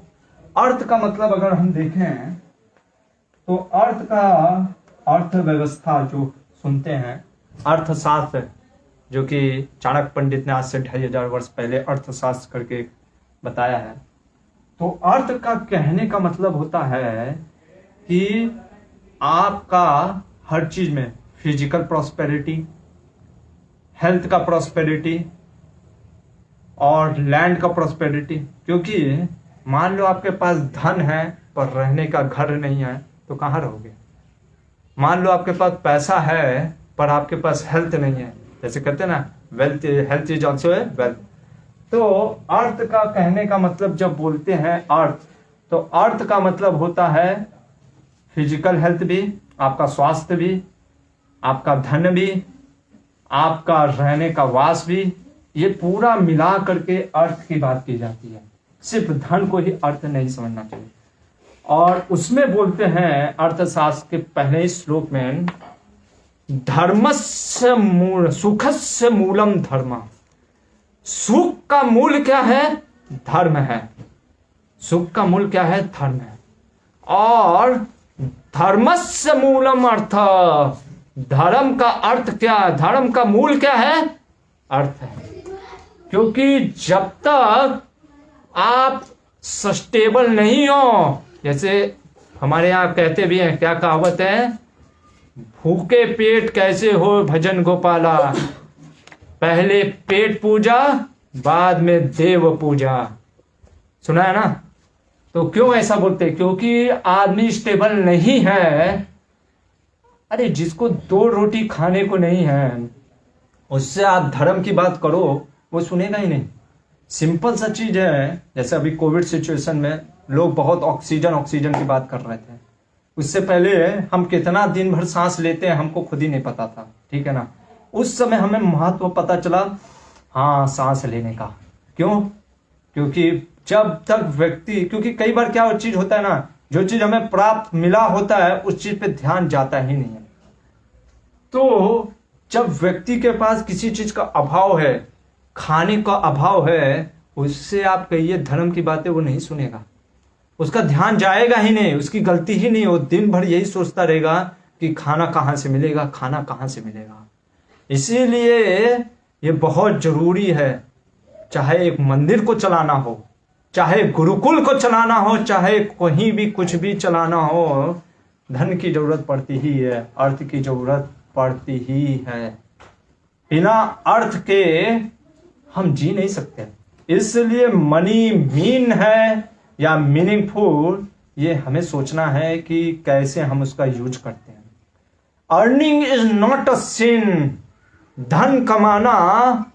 अर्थ का मतलब अगर हम देखें तो अर्थ का, अर्थव्यवस्था जो सुनते हैं, अर्थशास्त्र, जो कि चाणक्य पंडित ने आज से 2500 वर्ष पहले अर्थशास्त्र करके बताया है। तो अर्थ का कहने का मतलब होता है कि आपका हर चीज में फिजिकल प्रॉस्पेरिटी, हेल्थ का प्रॉस्पेरिटी और लैंड का प्रॉस्पेरिटी। क्योंकि मान लो आपके पास धन है पर रहने का घर नहीं है, तो कहाँ रहोगे? मान लो आपके पास पैसा है पर आपके पास हेल्थ नहीं है, जैसे कहते हैं ना, वेल्थ, हेल्थ इज ऑल्सो है वेल्थ। तो अर्थ का कहने का मतलब जब बोलते हैं अर्थ, तो अर्थ का मतलब होता है फिजिकल हेल्थ भी, आपका स्वास्थ्य भी, आपका धन भी, आपका रहने का वास भी, ये पूरा मिला करके अर्थ की बात की जाती है। सिर्फ धन को ही अर्थ नहीं समझना चाहिए। और उसमें बोलते हैं अर्थशास्त्र के पहले श्लोक में, धर्मस्य मूल सुखस्य मूलम धर्म। सुख का मूल क्या है? धर्म है। सुख का मूल क्या है? धर्म है। और धर्मस्य मूलम अर्थ, धर्म का अर्थ क्या? धर्म का मूल क्या है? अर्थ है। क्योंकि जब तक आप सस्टेबल नहीं हो, जैसे हमारे यहाँ कहते भी हैं, क्या कहावत है? भूखे पेट कैसे हो भजन गोपाला, पहले पेट पूजा बाद में देव पूजा। सुना है ना? तो क्यों ऐसा बोलते? क्योंकि आदमी स्टेबल नहीं है। अरे जिसको 2 रोटी खाने को नहीं है, उससे आप धर्म की बात करो, वो सुनेगा ही नहीं। सिंपल सा चीज है, जैसे अभी कोविड सिचुएशन में लोग बहुत ऑक्सीजन की बात कर रहे थे। उससे पहले हम कितना दिन भर सांस लेते हैं हमको खुद ही नहीं पता था। ठीक है ना? उस समय हमें महत्व पता चला, हाँ, सांस लेने का। क्यों? क्योंकि जब तक व्यक्ति, क्योंकि कई बार क्या चीज होता है ना, जो चीज हमें प्राप्त मिला होता है उस चीज पे ध्यान जाता ही नहीं है। तो जब व्यक्ति के पास किसी चीज का अभाव है, खाने का अभाव है, उससे आप कहिए धर्म की बातें, वो नहीं सुनेगा, उसका ध्यान जाएगा ही नहीं, उसकी गलती ही नहीं। वो दिन भर यही सोचता रहेगा कि खाना कहाँ से मिलेगा, खाना कहाँ से मिलेगा। इसीलिए ये बहुत जरूरी है, चाहे एक मंदिर को चलाना हो, चाहे गुरुकुल को चलाना हो, चाहे कहीं भी कुछ भी चलाना हो, धन की जरूरत पड़ती ही है, अर्थ की जरूरत पड़ती ही है। बिना अर्थ के हम जी नहीं सकते। इसलिए मनी मीन है या मीनिंगफुल, ये हमें सोचना है कि कैसे हम उसका यूज करते हैं। अर्निंग इज नॉट अ सिन। धन कमाना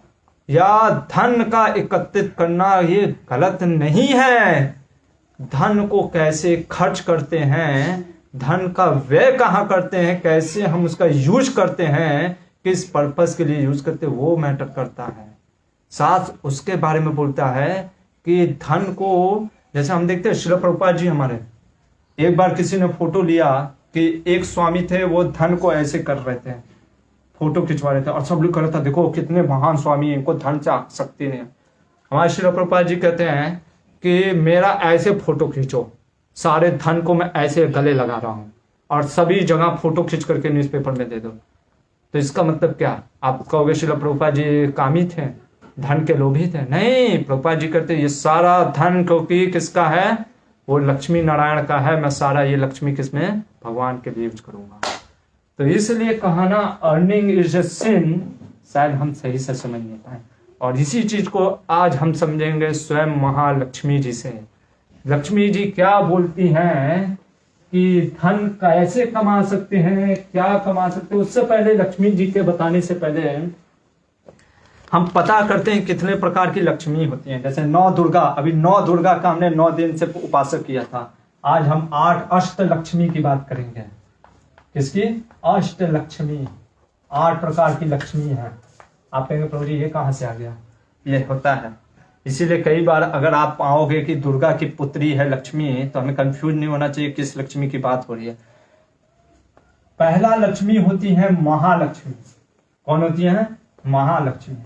या धन का एकत्रित करना ये गलत नहीं है। धन को कैसे खर्च करते हैं, धन का व्यय कहाँ करते हैं, कैसे हम उसका यूज करते हैं, किस पर्पस के लिए यूज करते हैं, वो मैटर करता है। साथ उसके बारे में बोलता है कि धन को, जैसे हम देखते हैं श्रील प्रभुपाद जी हमारे, एक बार किसी ने फोटो लिया कि एक स्वामी थे, वो धन को ऐसे कर रहे थे, फोटो खिंचवा रहे थे और सब लोग कर रहे थे, देखो कितने महान स्वामी है, इनको धन से शक्ति नहीं है। हमारे श्रील प्रभुपाद जी कहते हैं कि मेरा ऐसे फोटो खींचो, सारे धन को मैं ऐसे गले लगा रहा हूं और सभी जगह फोटो खींच करके न्यूज़पेपर में दे दो। तो इसका मतलब क्या? आप कहोगे श्रील प्रभुपाद जी कामी थे, धन के लोभी थे? नहीं, प्रभुपाद जी कहते ये सारा धन क्योंकि किसका है, वो लक्ष्मी नारायण का है, मैं सारा ये लक्ष्मी किसमें, भगवान के लिए यूज करूंगा। तो इसलिए कहा ना, अर्निंग इज ए सिन, शायद हम सही से समझ नहीं पाए। और इसी चीज को आज हम समझेंगे स्वयं महालक्ष्मी जी से। लक्ष्मी जी क्या बोलती हैं कि धन कैसे कमा सकते हैं, क्या कमा सकते हैं। उससे पहले लक्ष्मी जी के बताने से पहले हम पता करते हैं कितने प्रकार की लक्ष्मी होती हैं। जैसे 9 दुर्गा, अभी 9 दुर्गा का हमने 9 दिन से उपासक किया था। आज हम 8 अष्ट लक्ष्मी की बात करेंगे। किसकी? अष्ट लक्ष्मी, 8 प्रकार की लक्ष्मी है। आप कहेंगे प्रभु जी ये कहां से आ गया? ये होता है, इसीलिए कई बार अगर आप पाओगे कि दुर्गा की पुत्री है लक्ष्मी, तो हमें कंफ्यूज नहीं होना चाहिए किस लक्ष्मी की बात हो रही है। पहला लक्ष्मी होती है महालक्ष्मी। कौन होती है? महालक्ष्मी।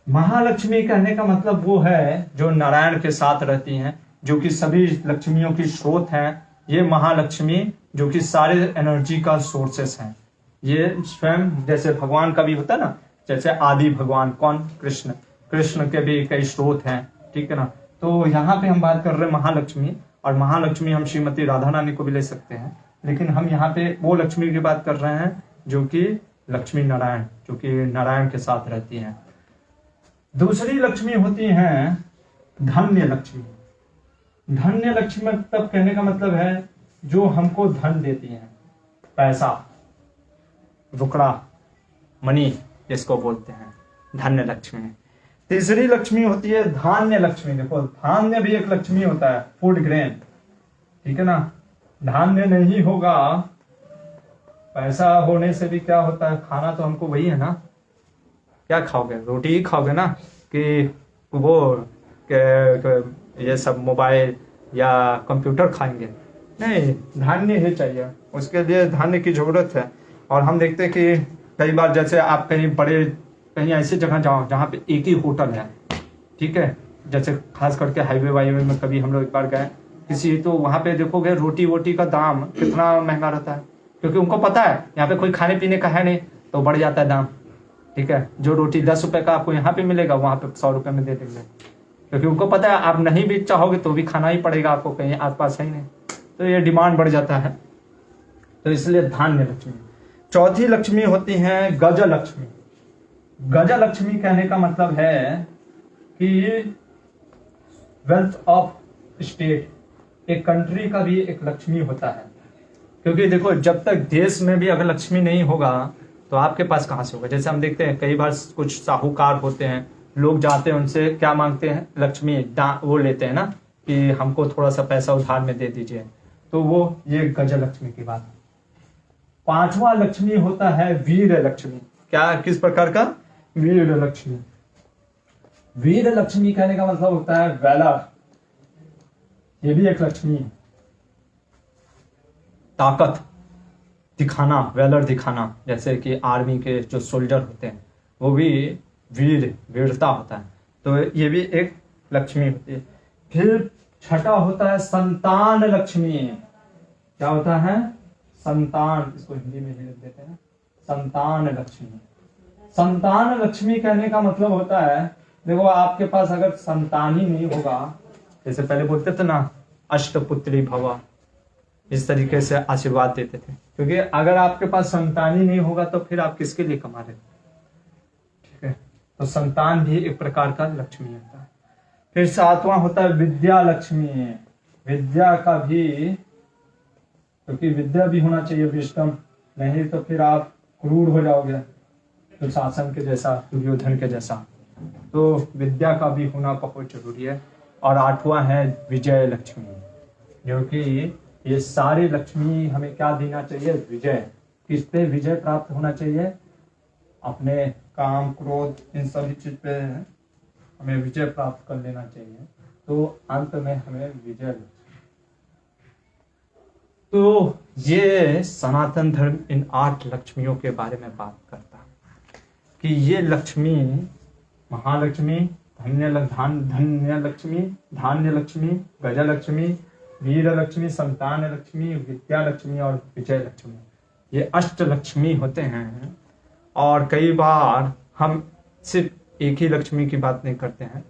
महालक्ष्मी कहने का मतलब वो है जो नारायण के साथ रहती हैं, जो कि सभी लक्ष्मियों की स्रोत हैं। ये महालक्ष्मी जो कि सारे एनर्जी का सोर्सेस हैं। ये स्वयं जैसे भगवान का भी होता है ना, जैसे आदि भगवान कौन? कृष्ण। कृष्ण के भी कई स्रोत हैं, ठीक है ना। तो यहाँ पे हम बात कर रहे हैं महालक्ष्मी, और महालक्ष्मी हम श्रीमती राधा रानी को भी ले सकते हैं, लेकिन हम यहाँ पे वो लक्ष्मी की बात कर रहे हैं जो कि लक्ष्मी नारायण, जो कि नारायण के साथ रहती हैं। दूसरी लक्ष्मी होती हैं धन्य लक्ष्मी। धन्य लक्ष्मी तब कहने का मतलब है जो हमको धन देती हैं, पैसा, रुकड़ा, मनी जिसको बोलते हैं, धन्य लक्ष्मी। तीसरी लक्ष्मी होती है धान्य लक्ष्मी। देखो धान्य भी एक लक्ष्मी होता है, फूड ग्रेन, ठीक है ना। धान्य नहीं होगा, पैसा होने से भी क्या होता है, खाना तो हमको वही है ना। क्या खाओगे? रोटी ही खाओगे ना, कि वो ये सब मोबाइल या कंप्यूटर खाएंगे? नहीं, धान्य ही चाहिए, उसके लिए धान्य की जरूरत है। और हम देखते हैं कि कई बार जैसे आप कहीं बड़े, कहीं ऐसी जगह जाओ जहाँ पे एक ही होटल है, ठीक है, जैसे खास करके हाईवे वाईवे में कभी हम लोग एक बार गए किसी, तो वहाँ पे देखोगे रोटी वोटी का दाम कितना महंगा रहता है, क्योंकि उनको पता है यहाँ पे कोई खाने पीने का है नहीं, तो बढ़ जाता है दाम, ठीक है। जो रोटी 10 रुपए का आपको यहाँ पे मिलेगा, वहाँ पे 100 रुपए में दे देंगे, क्योंकि उनको पता है आप नहीं भी चाहोगे तो भी खाना ही पड़ेगा आपको, कहीं आसपास है ही नहीं, तो ये डिमांड बढ़ जाता है। तो इसलिए धान्य लक्ष्मी। चौथी लक्ष्मी होती है गज लक्ष्मी। गज लक्ष्मी कहने का मतलब है कि वेल्थ ऑफ स्टेट, एक कंट्री का भी एक लक्ष्मी होता है। क्योंकि देखो जब तक देश में भी अगर लक्ष्मी नहीं होगा तो आपके पास कहाँ से होगा। जैसे हम देखते हैं कई बार कुछ साहूकार होते हैं, लोग जाते हैं उनसे क्या मांगते हैं, लक्ष्मी वो लेते हैं ना, कि हमको थोड़ा सा पैसा उधार में दे दीजिए, तो वो ये गज लक्ष्मी की बात। पांचवा लक्ष्मी होता है वीर लक्ष्मी। क्या, किस प्रकार का? वीर लक्ष्मी। वीर लक्ष्मी कहने का मतलब होता है वैलर, ये भी एक लक्ष्मी है। ताकत दिखाना, वैलर दिखाना, जैसे कि आर्मी के जो सोल्जर होते हैं वो भी वीरता होता है, तो ये भी एक लक्ष्मी होती है। फिर छठा होता है संतान लक्ष्मी। क्या होता है? संतान, इसको हिंदी में ही लिख देते हैं, संतान लक्ष्मी। संतान लक्ष्मी कहने का मतलब होता है, देखो आपके पास अगर संतान ही नहीं होगा, जैसे पहले बोलते थे ना अष्टपुत्री भवा, इस तरीके से आशीर्वाद देते थे, क्योंकि अगर आपके पास संतान ही नहीं होगा तो फिर आप किसके लिए कमा रहे, ठीक है। तो संतान भी एक प्रकार का लक्ष्मी होता है। फिर सातवां होता है विद्या लक्ष्मी। विद्या का भी, क्योंकि विद्या भी होना चाहिए, विस्डम, नहीं तो फिर आप क्रूर हो जाओगे, तो शासन के जैसा, दुर्योधन के जैसा। तो विद्या का भी होना बहुत जरूरी है। और आठवां है विजय लक्ष्मी। जो कि ये सारी लक्ष्मी हमें क्या देना चाहिए? विजय। किस पे विजय प्राप्त होना चाहिए? अपने काम, क्रोध, इन सभी चीज पे हमें विजय प्राप्त कर लेना चाहिए, तो अंत में हमें विजय। तो ये सनातन धर्म इन 8 लक्ष्मियों के बारे में बात करता है कि ये लक्ष्मी, महालक्ष्मी, धन्य लक्ष्मी, धान्य लक्ष्मी, गज लक्ष्मी, वीर लक्ष्मी, संतान लक्ष्मी, विद्या लक्ष्मी और विजय लक्ष्मी, ये 8 लक्ष्मी होते हैं। और कई बार हम सिर्फ एक ही लक्ष्मी की बात नहीं करते हैं,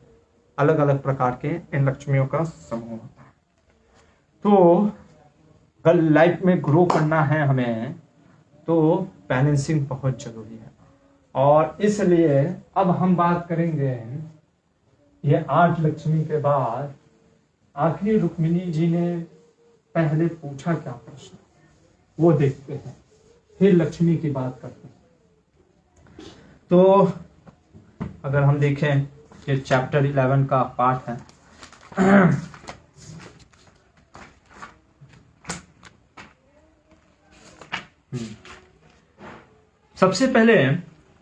अलग अलग प्रकार के इन लक्ष्मियों का समूह होता है। तो अगर लाइफ में ग्रो करना है हमें, तो बैलेंसिंग बहुत जरूरी है। और इसलिए अब हम बात करेंगे ये 8 लक्ष्मी के बाद आखिर रुक्मिणी जी ने पहले पूछा क्या प्रश्न, वो देखते हैं, फिर लक्ष्मी की बात करते हैं। तो अगर हम देखें, ये चैप्टर 11 का पार्ट है। सबसे पहले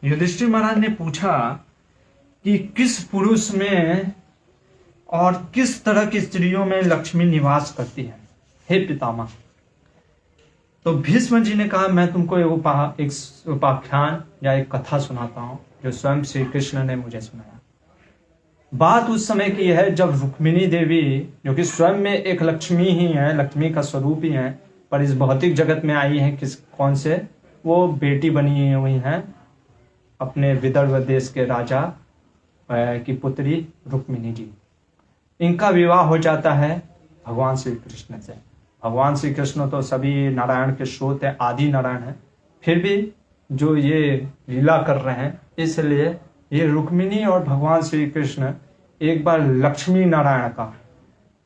युधिष्ठिर महाराज ने पूछा कि किस पुरुष में और किस तरह की स्त्रियों में लक्ष्मी निवास करती है, हे पितामह। तो भीष्म जी ने कहा, मैं तुमको एक उपाख्यान या एक कथा सुनाता हूं जो स्वयं श्री कृष्ण ने मुझे सुनाया। बात उस समय की है जब रुक्मिणी देवी, जो कि स्वयं में एक लक्ष्मी ही है, लक्ष्मी का स्वरूप ही है, पर इस भौतिक जगत में आई है कौन से? वो बेटी बनी हुई है अपने विदर्भ देश के राजा की पुत्री रुक्मिणी जी। इनका विवाह हो जाता है भगवान श्री कृष्ण से। भगवान श्री कृष्ण तो सभी नारायण के स्रोत है, आदि नारायण है, फिर भी जो ये लीला कर रहे हैं, इसलिए ये रुक्मिणी और भगवान श्री कृष्ण एक बार लक्ष्मी नारायण का।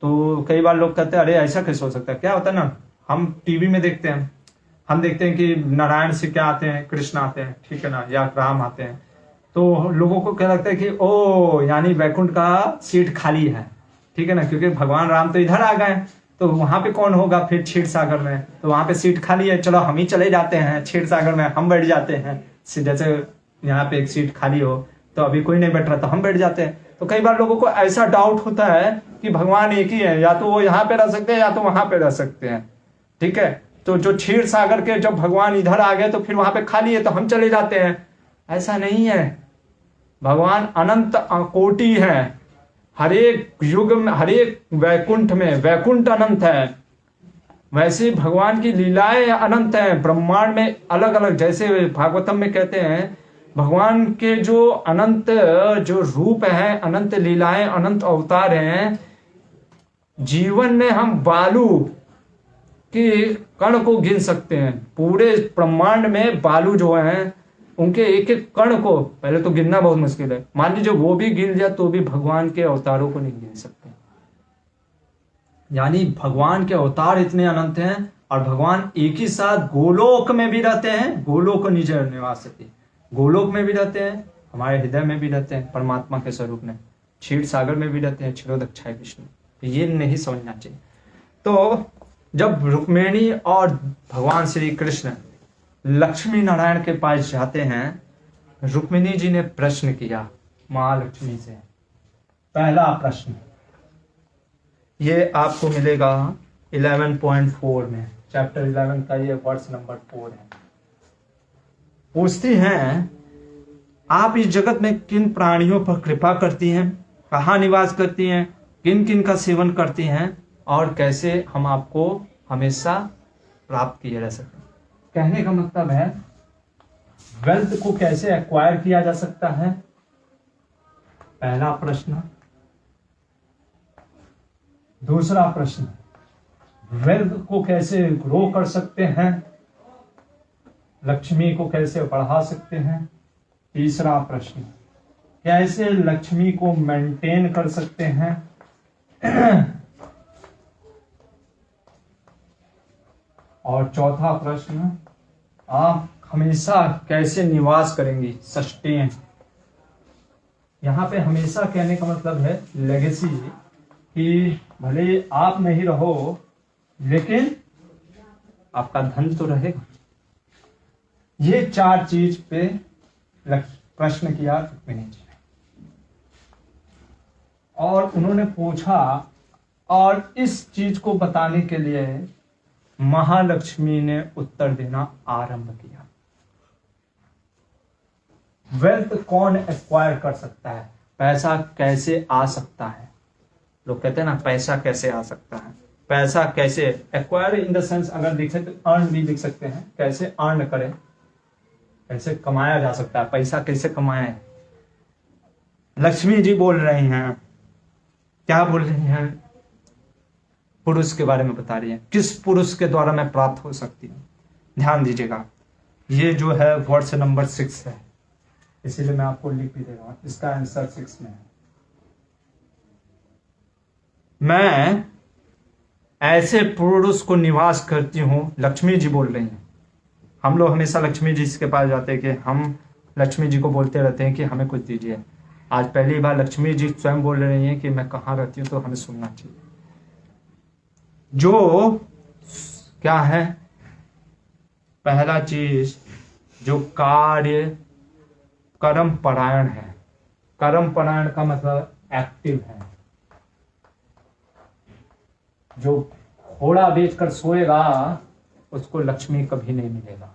तो कई बार लोग कहते हैं अरे ऐसा कैसे हो सकता है? क्या होता है ना, हम टीवी में देखते हैं, हम देखते हैं कि नारायण से क्या आते हैं? कृष्ण आते हैं, ठीक है ना, या राम आते हैं। तो लोगों को क्या लगता है कि ओ यानी वैकुंठ का सीट खाली है, ठीक है ना, क्योंकि भगवान राम तो इधर आ गए, तो वहां पे कौन होगा फिर क्षीर सागर में? तो वहां पे सीट खाली है, चलो हम ही चले जाते हैं क्षीर सागर में, हम बैठ जाते हैं। जैसे यहाँ पे एक सीट खाली हो तो अभी कोई नहीं बैठ रहा तो हम बैठ जाते हैं। तो कई बार लोगों को ऐसा डाउट होता है कि भगवान एक ही है, या तो वो यहाँ पे रह सकते हैं या तो वहां पे रह सकते हैं, ठीक है। तो जो क्षीर सागर के जब भगवान इधर आ गए तो फिर वहां पे खाली है तो हम चले जाते हैं, ऐसा नहीं है। भगवान अनंत कोटि है, हर एक युग में, हर एक वैकुंठ में वैकुंठ अनंत है, वैसे भगवान की लीलाएं अनंत हैं, ब्रह्मांड में अलग अलग। जैसे भागवतम में कहते हैं भगवान के जो अनंत जो रूप है, अनंत लीलाएं, अनंत अवतार हैं। जीवन में हम बालू के कण को गिन सकते हैं, पूरे ब्रह्मांड में बालू जो हैं उनके एक एक कण को पहले तो गिनना बहुत मुश्किल है। मान लीजिए वो भी गिन जाए तो भी भगवान के अवतारों को नहीं गिन सकते। यानी भगवान के अवतार इतने अनंत हैं, और भगवान एक ही साथ गोलोक में भी रहते हैं, गोलोक निज निवास, गोलोक में भी रहते हैं, हमारे हृदय में भी रहते हैं परमात्मा के स्वरूप में, क्षीर सागर में भी रहते हैं, क्षीरोदक्षाय विष्णु। ये नहीं समझना चाहिए। तो जब रुक्मिणी और भगवान श्री कृष्ण लक्ष्मी नारायण के पास जाते हैं, रुक्मिणी जी ने प्रश्न किया महालक्ष्मी से। पहला प्रश्न ये आपको मिलेगा 11.4 में, चैप्टर 11 का ये वर्ष नंबर 4 है। पूछती हैं आप इस जगत में किन प्राणियों पर कृपा करती हैं, कहाँ निवास करती हैं, किन किन का सेवन करती हैं, और कैसे हम आपको हमेशा प्राप्त किया जा सके। कहने का मतलब है वेल्थ को कैसे एक्वायर किया जा सकता है, पहला प्रश्न। दूसरा प्रश्न, वेल्थ को कैसे ग्रो कर सकते हैं, लक्ष्मी को कैसे बढ़ा सकते हैं। तीसरा प्रश्न, कैसे लक्ष्मी को मेंटेन कर सकते हैं। और चौथा प्रश्न, आप हमेशा कैसे निवास करेंगी, सस्टेन। यहां पे हमेशा कहने का मतलब है लेगेसी, कि भले आप नहीं रहो लेकिन आपका धन तो रहेगा। ये 4 चीज पे प्रश्न किया रुक्मिणी जी ने, और उन्होंने पूछा, और इस चीज को बताने के लिए महालक्ष्मी ने उत्तर देना आरंभ किया। वेल्थ कौन एक्वायर कर सकता है, पैसा कैसे आ सकता है। लोग कहते हैं ना पैसा कैसे आ सकता है, पैसा कैसे एक्वायर इन द सेंस अगर लिख सकते अर्न भी लिख सकते हैं, कैसे अर्न करें, कैसे कमाया जा सकता है, पैसा कैसे कमाएं। लक्ष्मी जी बोल रही हैं, क्या बोल रही हैं, पुरुष के बारे में बता रही हैं, किस पुरुष के द्वारा मैं प्राप्त हो सकती हूँ। ध्यान दीजिएगा, ये जो है वर्ड्स नंबर 6 है, इसीलिए मैं आपको लिख भी दे रहा हूं, इसका आंसर 6 में है। मैं ऐसे पुरुष को निवास करती हूं, लक्ष्मी जी बोल रही हैं। हम लोग हमेशा लक्ष्मी जी के पास जाते हैं कि हम लक्ष्मी जी को बोलते रहते हैं कि हमें कुछ दीजिए। आज पहली बार लक्ष्मी जी स्वयं बोल रही हैं कि मैं कहाँ रहती हूँ, तो हमें सुनना चाहिए। जो क्या है, पहला चीज जो कार्य कर्म परायण है। कर्म परायण का मतलब एक्टिव है। जो घोड़ा बेचकर सोएगा उसको लक्ष्मी कभी नहीं मिलेगा,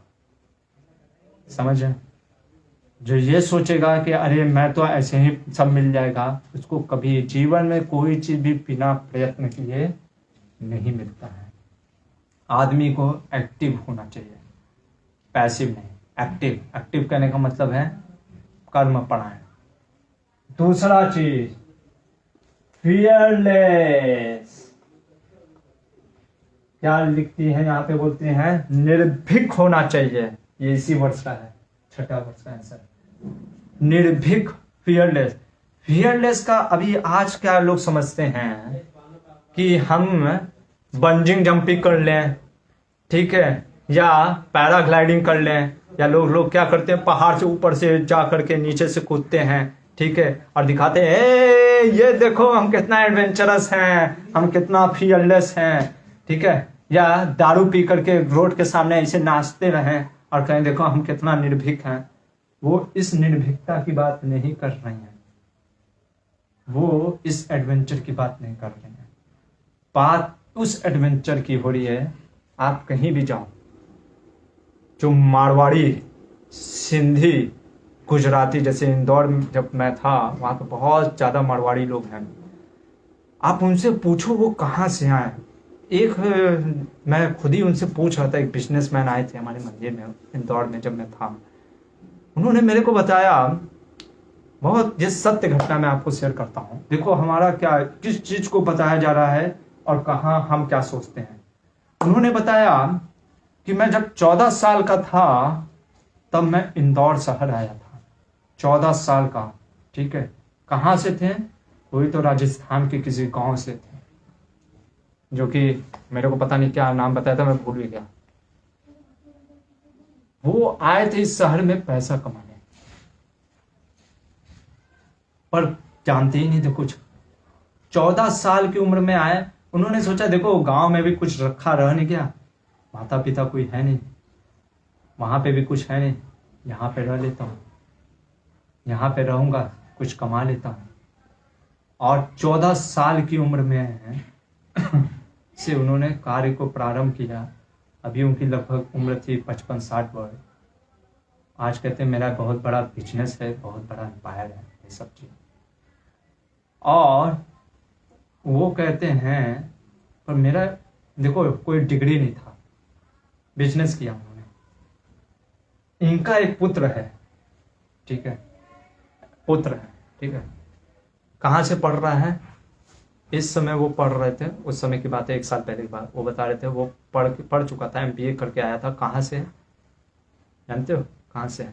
समझे। जो ये सोचेगा कि अरे मैं तो ऐसे ही सब मिल जाएगा, उसको कभी जीवन में कोई चीज भी बिना प्रयत्न किए नहीं मिलता है। आदमी को एक्टिव होना चाहिए, पैसिव नहीं, एक्टिव। एक्टिव कहने का मतलब है कर्म परायण। दूसरा चीज फियरलेस, क्या लिखती है यहाँ पे, बोलते हैं निर्भीक होना चाहिए। ये इसी वर्ष का है, 6ठा वर्ष का आंसर, निर्भीक, फियरलेस। फियरलेस का अभी आज क्या लोग समझते हैं कि हम बंजिंग जंपिंग कर लें, ठीक है, या पैराग्लाइडिंग कर लें, या लोग क्या करते हैं पहाड़ से ऊपर से जा करके नीचे से कूदते हैं, ठीक है, और दिखाते हैं ये देखो हम कितना एडवेंचरस हैं, हम कितना फियरलेस हैं, ठीक है, या दारू पी करके रोड के सामने ऐसे नाचते रहें और कहें देखो हम कितना निर्भीक हैं। वो इस निर्भीकता की बात नहीं कर रही हैं, वो इस एडवेंचर की बात नहीं कर रही हैं। बात उस एडवेंचर की हो रही है, आप कहीं भी जाओ, जो मारवाड़ी, सिंधी, गुजराती, जैसे इंदौर में जब मैं था वहाँ पे बहुत ज़्यादा मारवाड़ी लोग हैं। आप उनसे पूछो वो कहाँ से आए। एक मैं खुद ही उनसे पूछ रहा था, एक बिजनेसमैन आए थे हमारे मंदिर में इंदौर में जब मैं था, उन्होंने मेरे को बताया, बहुत ये सत्य घटना मैं आपको शेयर करता हूँ। देखो हमारा क्या, किस चीज़ को बताया जा रहा है और कहाँ हम क्या सोचते हैं। उन्होंने बताया कि मैं जब 14 साल का था तब मैं इंदौर शहर आया था, 14 साल का, ठीक है। कहाँ से थे, कोई तो राजस्थान के किसी गांव से थे, जो कि मेरे को पता नहीं क्या नाम बताया था, मैं भूल भी गया। वो आए थे इस शहर में पैसा कमाने, पर जानते ही नहीं थे कुछ। 14 साल की उम्र में आए, उन्होंने सोचा देखो गांव में भी कुछ रखा रह नहीं गया, माता पिता कोई है नहीं, वहां पे भी कुछ है नहीं, यहाँ पे रह लेता हूँ, यहाँ पे रहूंगा, कुछ कमा लेता हूँ। और 14 साल की उम्र में से उन्होंने कार्य को प्रारंभ किया। अभी उनकी लगभग उम्र थी 55-60 वर्ष। आज कहते हैं मेरा बहुत बड़ा बिजनेस है, बहुत बड़ा एम्पायर है, ये सब चीज। और वो कहते हैं पर मेरा देखो कोई डिग्री नहीं था, बिजनेस किया उन्होंने। इनका एक पुत्र है, ठीक है, पुत्र है, ठीक है। कहाँ से पढ़ रहा है, इस समय वो पढ़ रहे थे, उस समय की बात है, 1 साल पहले की बात, वो बता रहे थे वो पढ़ चुका था, MBA करके आया था। कहाँ से जानते हो, कहाँ से?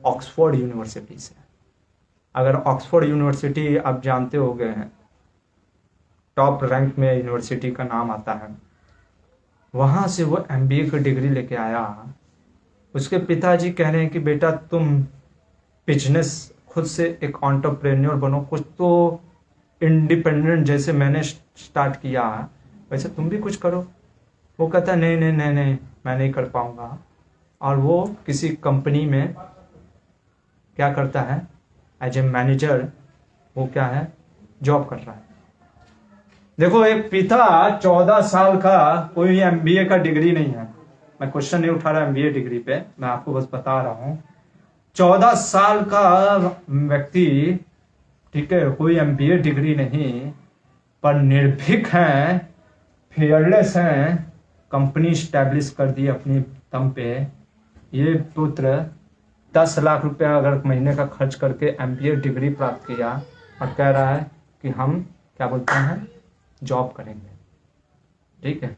ऑक्सफोर्ड यूनिवर्सिटी से। अगर ऑक्सफोर्ड यूनिवर्सिटी आप जानते हो गए हैं, टॉप रैंक में यूनिवर्सिटी का नाम आता है, वहाँ से वो MBA की डिग्री लेके आया। उसके पिताजी कह रहे हैं कि बेटा तुम बिजनेस खुद से एक एंटरप्रेन्योर बनो, कुछ तो इंडिपेंडेंट, जैसे मैंने स्टार्ट किया वैसे तुम भी कुछ करो। वो कहता है नहीं नहीं नहीं नहीं, मैं नहीं कर पाऊंगा। और वो किसी कंपनी में क्या करता है, एज ए मैनेजर वो क्या है, जॉब कर रहा है। देखो एक पिता 14 साल का, कोई एमबीए का डिग्री नहीं है, मैं क्वेश्चन नहीं उठा रहा एमबीए डिग्री पे, मैं आपको बस बता रहा हूं। 14 साल का व्यक्ति, ठीक है, कोई एमबीए डिग्री नहीं, पर निर्भीक हैं, फियरलेस हैं, कंपनी स्टैब्लिश कर दी अपनी दम पे। ये पुत्र 10 लाख रुपया अगर महीने का खर्च करके एमबीए डिग्री प्राप्त किया और कह रहा है कि हम क्या बोलते हैं, जॉब करेंगे, ठीक है।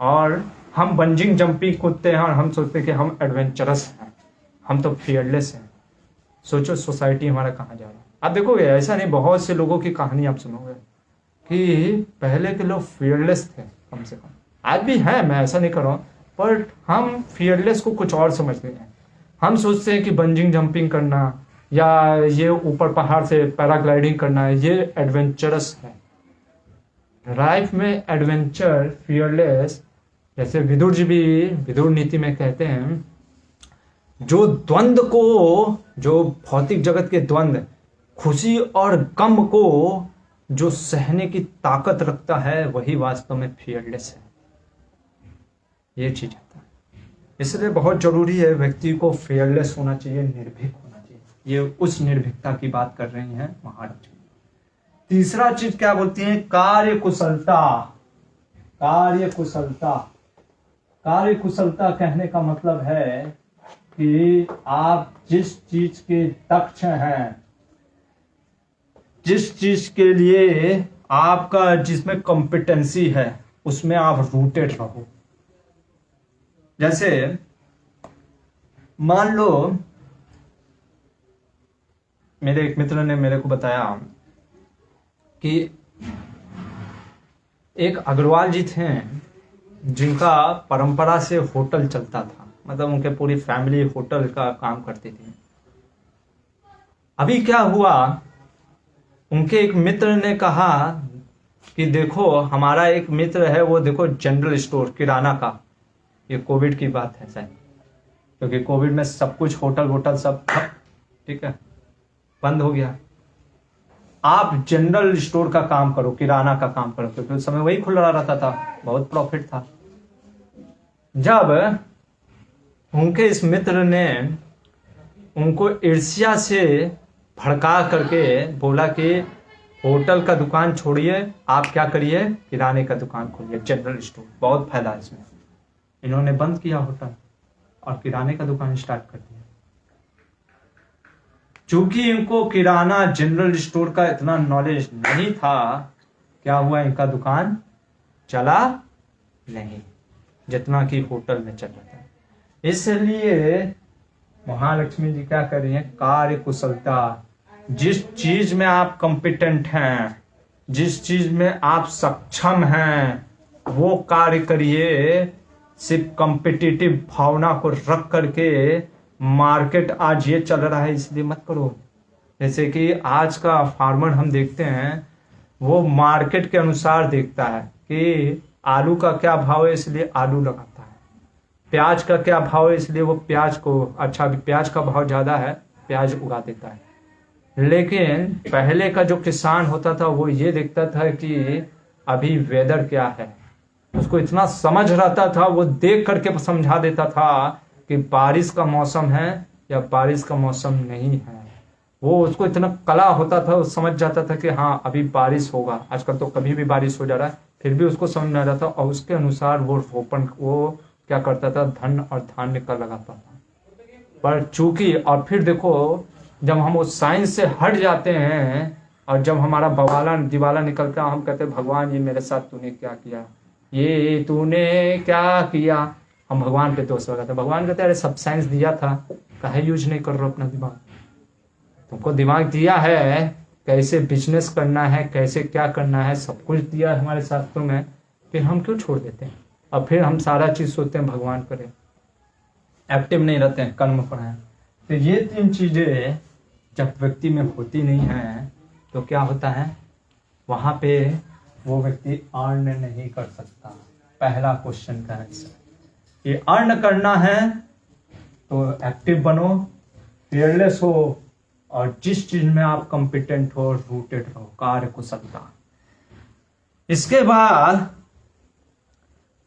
और हम बंजिंग जंपिंग कूदते हैं और हम सोचते हैं कि हम एडवेंचरस हैं, हम तो फियरलेस हैं। सोचो सोसाइटी हमारा कहाँ जा रहा है। आप देखोगे ऐसा नहीं, बहुत से लोगों की कहानी आप सुनोगे कि पहले के लोग फियरलेस थे, कम से कम आज भी हैं, मैं ऐसा नहीं कर रहा हूँ, पर हम फियरलेस को कुछ और समझते हैं। हम सोचते हैं कि बंजिंग जंपिंग करना या ये ऊपर पहाड़ से पैराग्लाइडिंग करना ये एडवेंचरस है। लाइफ में एडवेंचर, फियरलेस, जैसे विदुर जी भी विदुर नीति में कहते हैं, जो द्वंद्व को, जो भौतिक जगत के द्वंद्व, खुशी और गम को जो सहने की ताकत रखता है, वही वास्तव में फियरलेस है। ये चीज आता है। इसलिए बहुत जरूरी है व्यक्ति को फियरलेस होना चाहिए, निर्भीक होना चाहिए। ये उस निर्भीकता की बात कर रही हैं महालक्ष्मी। तीसरा चीज क्या बोलती है, कार्य कुशलता। कार्य कुशलता, कार्य कुशलता कहने का मतलब है कि आप जिस चीज के दक्ष हैं, जिस चीज के लिए आपका, जिसमें कॉम्पिटेंसी है, उसमें आप रूटेड रहो। जैसे मान लो मेरे एक मित्र ने मेरे को बताया कि एक अग्रवाल जी थे जिनका परंपरा से होटल चलता था, मतलब उनके पूरी फैमिली होटल का काम करती थी। अभी क्या हुआ, उनके एक मित्र ने कहा कि देखो हमारा एक मित्र है, वो देखो जनरल स्टोर, किराना का, ये कोविड की बात है शायद, क्योंकि कोविड में सब कुछ होटल वोटल सब, ठीक है, बंद हो गया। आप जनरल स्टोर का काम करो, किराना का काम करो, क्योंकि उस समय वही खुला रहता था, बहुत प्रॉफिट था। जब उनके इस मित्र ने उनको ईर्ष्या से भड़का करके बोला कि होटल का दुकान छोड़िए, आप क्या करिए, किराने का दुकान खोलिए, जनरल स्टोर, बहुत फायदा है इसमें। इन्होंने बंद किया होटल और किराने का दुकान स्टार्ट कर दिया। चूंकि इनको किराना जनरल स्टोर का इतना नॉलेज नहीं था, क्या हुआ, इनका दुकान चला नहीं जितना कि होटल में चल रहा था। इसलिए महालक्ष्मी जी क्या कर रही है, कार्य कुशलता। जिस चीज में आप कॉम्पिटेंट हैं, जिस चीज में आप सक्षम हैं, वो कार्य करिए। सिर्फ कॉम्पिटिटिव भावना को रख करके, मार्केट आज ये चल रहा है इसलिए मत करो। जैसे कि आज का फार्मर हम देखते हैं, वो मार्केट के अनुसार देखता है कि आलू का क्या भाव है इसलिए आलू लगाता है, प्याज का क्या भाव है इसलिए वो प्याज को, अच्छा प्याज का भाव ज्यादा है, प्याज उगा देता है। लेकिन पहले का जो किसान होता था वो ये देखता था कि अभी वेदर क्या है, उसको इतना समझ रहता था, वो देख करके समझा देता था कि बारिश का मौसम है या बारिश का मौसम नहीं है। वो उसको इतना कला होता था, वो समझ जाता था कि हाँ अभी बारिश होगा। आजकल तो कभी भी बारिश हो जा रहा है, फिर भी उसको समझ में आ जाता, और उसके अनुसार वो रोपण, वो क्या करता था, धन और धान्य का लगाता था। पर चूंकि, और फिर देखो जब हम उस साइंस से हट जाते हैं और जब हमारा बवाला दिवाला निकलता है, हम कहते हैं भगवान ये मेरे साथ तूने क्या किया, ये तूने क्या किया, हम भगवान पे दोष लगाते हैं। भगवान कहते हैं अरे सब साइंस दिया था, काहे यूज नहीं कर रहे हो अपना दिमाग, तुमको दिमाग दिया है, कैसे बिजनेस करना है, कैसे क्या करना है, सब कुछ दिया है हमारे शास्त्रों में, फिर हम क्यों छोड़ देते हैं। और फिर हम सारा चीज सोचते हैं भगवान करे, एक्टिव नहीं रहते हैं, कर्म पर हैं। तो ये 3 चीजें जब व्यक्ति में होती नहीं है तो क्या होता है, वहां पे वो व्यक्ति अर्न नहीं कर सकता। पहला क्वेश्चन का आंसर। ये अर्न करना है तो एक्टिव बनो, फियरलेस हो, और जिस चीज में आप कंपिटेंट हो, रूटेड रहो, कार्य कुशलता। इसके बाद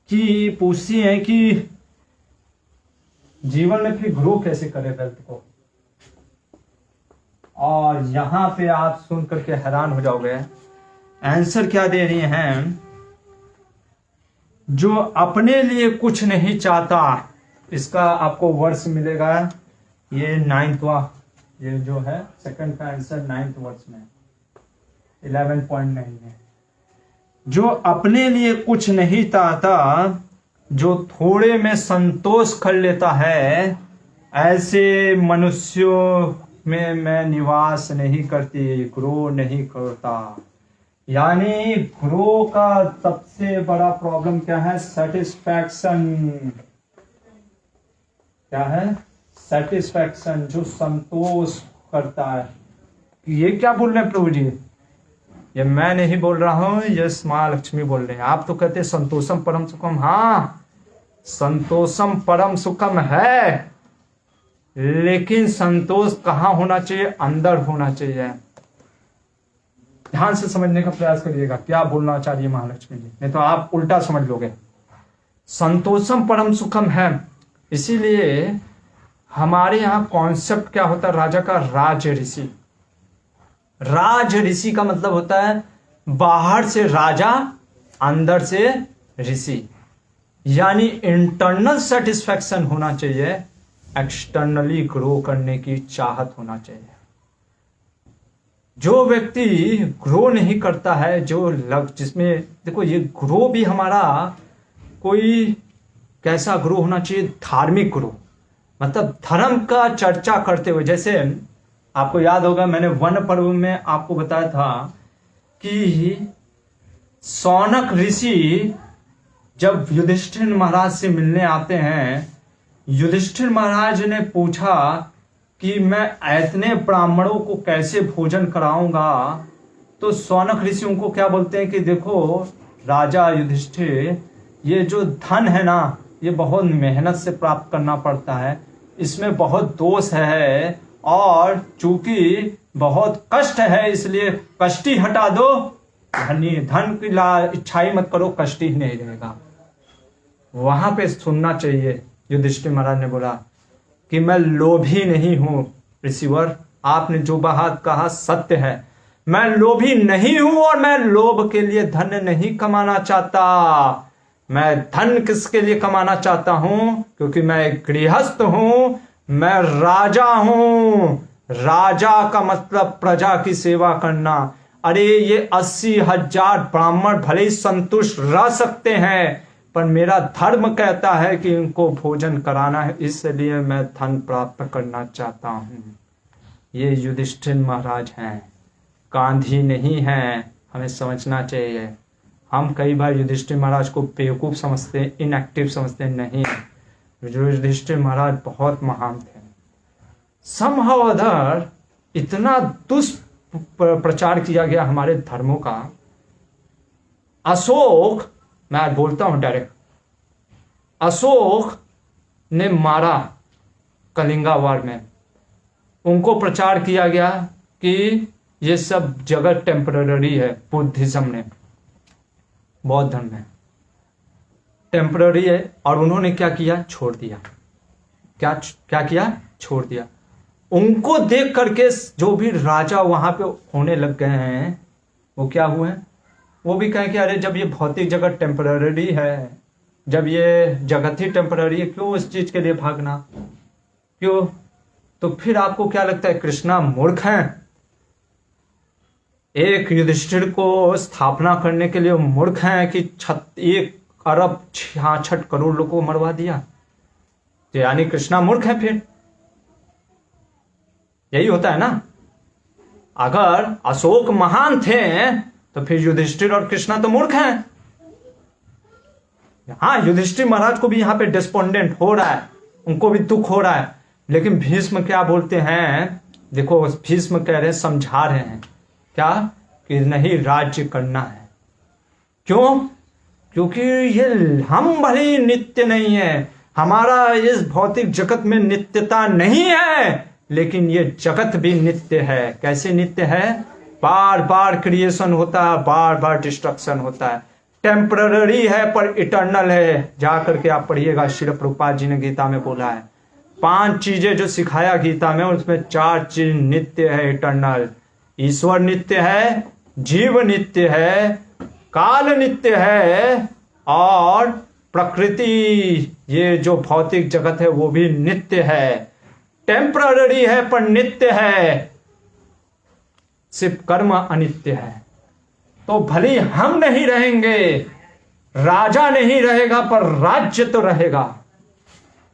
कि पूछती है कि जीवन में फिर ग्रो कैसे करें वेल्थ को, और यहां पे आप सुन करके हैरान हो जाओगे। आंसर क्या दे रही हैं, जो अपने लिए कुछ नहीं चाहता, इसका आपको वर्ष मिलेगा, ये 9वां, ये जो है सेकंड का आंसर 9th वर्ष में 11.9 में। जो अपने लिए कुछ नहीं चाहता, जो थोड़े में संतोष कर लेता है, ऐसे मनुष्यों में मैं निवास नहीं करती, ग्रो नहीं करता। यानी ग्रो का सबसे बड़ा प्रॉब्लम क्या है? सेटिस्फैक्शन। क्या है? सेटिस्फैक्शन, जो संतोष करता है। ये क्या बोल रहे हैं प्रभु जी? ये मैं नहीं बोल रहा हूं, ये मां लक्ष्मी बोल रहे हैं। आप तो कहते हैं संतोषम परम सुखम। हाँ, संतोषम परम सुखम है, लेकिन संतोष कहाँ होना चाहिए? अंदर होना चाहिए। ध्यान से समझने का प्रयास करिएगा क्या बोलना चाह रही है महालक्ष्मी जी, नहीं तो आप उल्टा समझ लोगे। संतोषम परम सुखम है, इसीलिए हमारे यहाँ कॉन्सेप्ट क्या होता है? राजा का राज ऋषि। राज ऋषि का मतलब होता है बाहर से राजा, अंदर से ऋषि। यानी इंटरनल सेटिस्फैक्शन होना चाहिए, एक्सटर्नली ग्रो करने की चाहत होना चाहिए। जो व्यक्ति ग्रो नहीं करता है, जो जिसमें देखो, ये ग्रो भी हमारा कोई कैसा ग्रो होना चाहिए? धार्मिक ग्रो, मतलब धर्म का चर्चा करते हुए। जैसे आपको याद होगा, मैंने वन पर्व में आपको बताया था कि सौनक ऋषि जब युधिष्ठिर महाराज से मिलने आते हैं, युधिष्ठिर महाराज ने पूछा कि मैं इतने ब्राह्मणों को कैसे भोजन कराऊंगा, तो सौनक ऋषि उनको क्या बोलते हैं कि देखो राजा युधिष्ठिर, ये जो धन है ना, ये बहुत मेहनत से प्राप्त करना पड़ता है, इसमें बहुत दोष है, और चूंकि बहुत कष्ट है, इसलिए कष्टी हटा दो, धन की इच्छाई मत करो, कष्टी ही नहीं रहेगा। वहां पे सुनना चाहिए। युधिष्ठिर महाराज ने बोला कि मैं लोभी नहीं हूं ऋषिवर, आपने जो बात कहा सत्य है, मैं लोभी नहीं हूं, और मैं लोभ के लिए धन नहीं कमाना चाहता। मैं धन किसके लिए कमाना चाहता हूं? क्योंकि मैं गृहस्थ हूं, मैं राजा हूं। राजा का मतलब प्रजा की सेवा करना। अरे ये 80,000 ब्राह्मण भले ही संतुष्ट रह सकते हैं, पर मेरा धर्म कहता है कि इनको भोजन कराना है, इसलिए मैं धन प्राप्त करना चाहता हूं। ये युधिष्ठिर महाराज हैं, गांधी नहीं हैं। हमें समझना चाहिए। हम कई बार युधिष्ठिर महाराज को बेवकूफ समझते हैं, इनएक्टिव समझते हैं। नहीं, युधिष्ठिर महाराज बहुत महान थे। समहाउ अदर इतना दुष्प्रचार किया गया हमारे धर्मों का। अशोक, मैं बोलता हूं डायरेक्ट, अशोक ने मारा कलिंगा वार में। उनको प्रचार किया गया कि ये सब जगह टेम्पररी है। बुद्धिज्म ने, बौद्ध धर्म में टेम्पररी है, और उन्होंने क्या किया? छोड़ दिया। क्या किया? छोड़ दिया। उनको देख करके जो भी राजा वहां पे होने लग गए हैं, वो क्या हुए? वो भी कहें कि अरे जब ये भौतिक जगत टेम्पररी है, जब ये जगत ही टेम्पररी है, क्यों इस चीज के लिए भागना? क्यों? तो फिर आपको क्या लगता है कृष्णा मूर्ख हैं? एक युधिष्ठिर को स्थापना करने के लिए मूर्ख हैं कि 1 अरब 66 करोड़ लोगों को मरवा दिया? तो यानी कृष्णा मूर्ख है? फिर यही होता है ना। अगर अशोक महान थे तो फिर युधिष्ठिर और कृष्णा तो मूर्ख हैं। हाँ, युधिष्ठिर महाराज को भी यहां पे डिस्पोंडेंट हो रहा है, उनको भी दुख हो रहा है, लेकिन भीष्म क्या बोलते हैं? देखो, भीष्म कह रहे हैं, समझा रहे हैं क्या? कि नहीं, राज्य करना है। क्यों? क्योंकि ये हम भले ही नित्य नहीं है, हमारा इस भौतिक जगत में नित्यता नहीं है, लेकिन ये जगत भी नित्य है। कैसे नित्य है? बार बार क्रिएशन होता है, बार बार डिस्ट्रक्शन होता है। टेम्पररी है पर इटर्नल है। जाकर के आप पढ़िएगा, श्रील प्रभुपाद जी ने गीता में बोला है 5 चीजें जो सिखाया गीता में, उसमें 4 चीज नित्य है, इटर्नल। ईश्वर नित्य है, जीव नित्य है, काल नित्य है, और प्रकृति, ये जो भौतिक जगत है वो भी नित्य है। टेम्पररी है पर नित्य है, सिर्फ कर्म अनित्य है। तो भले हम नहीं रहेंगे, राजा नहीं रहेगा, पर राज्य तो रहेगा।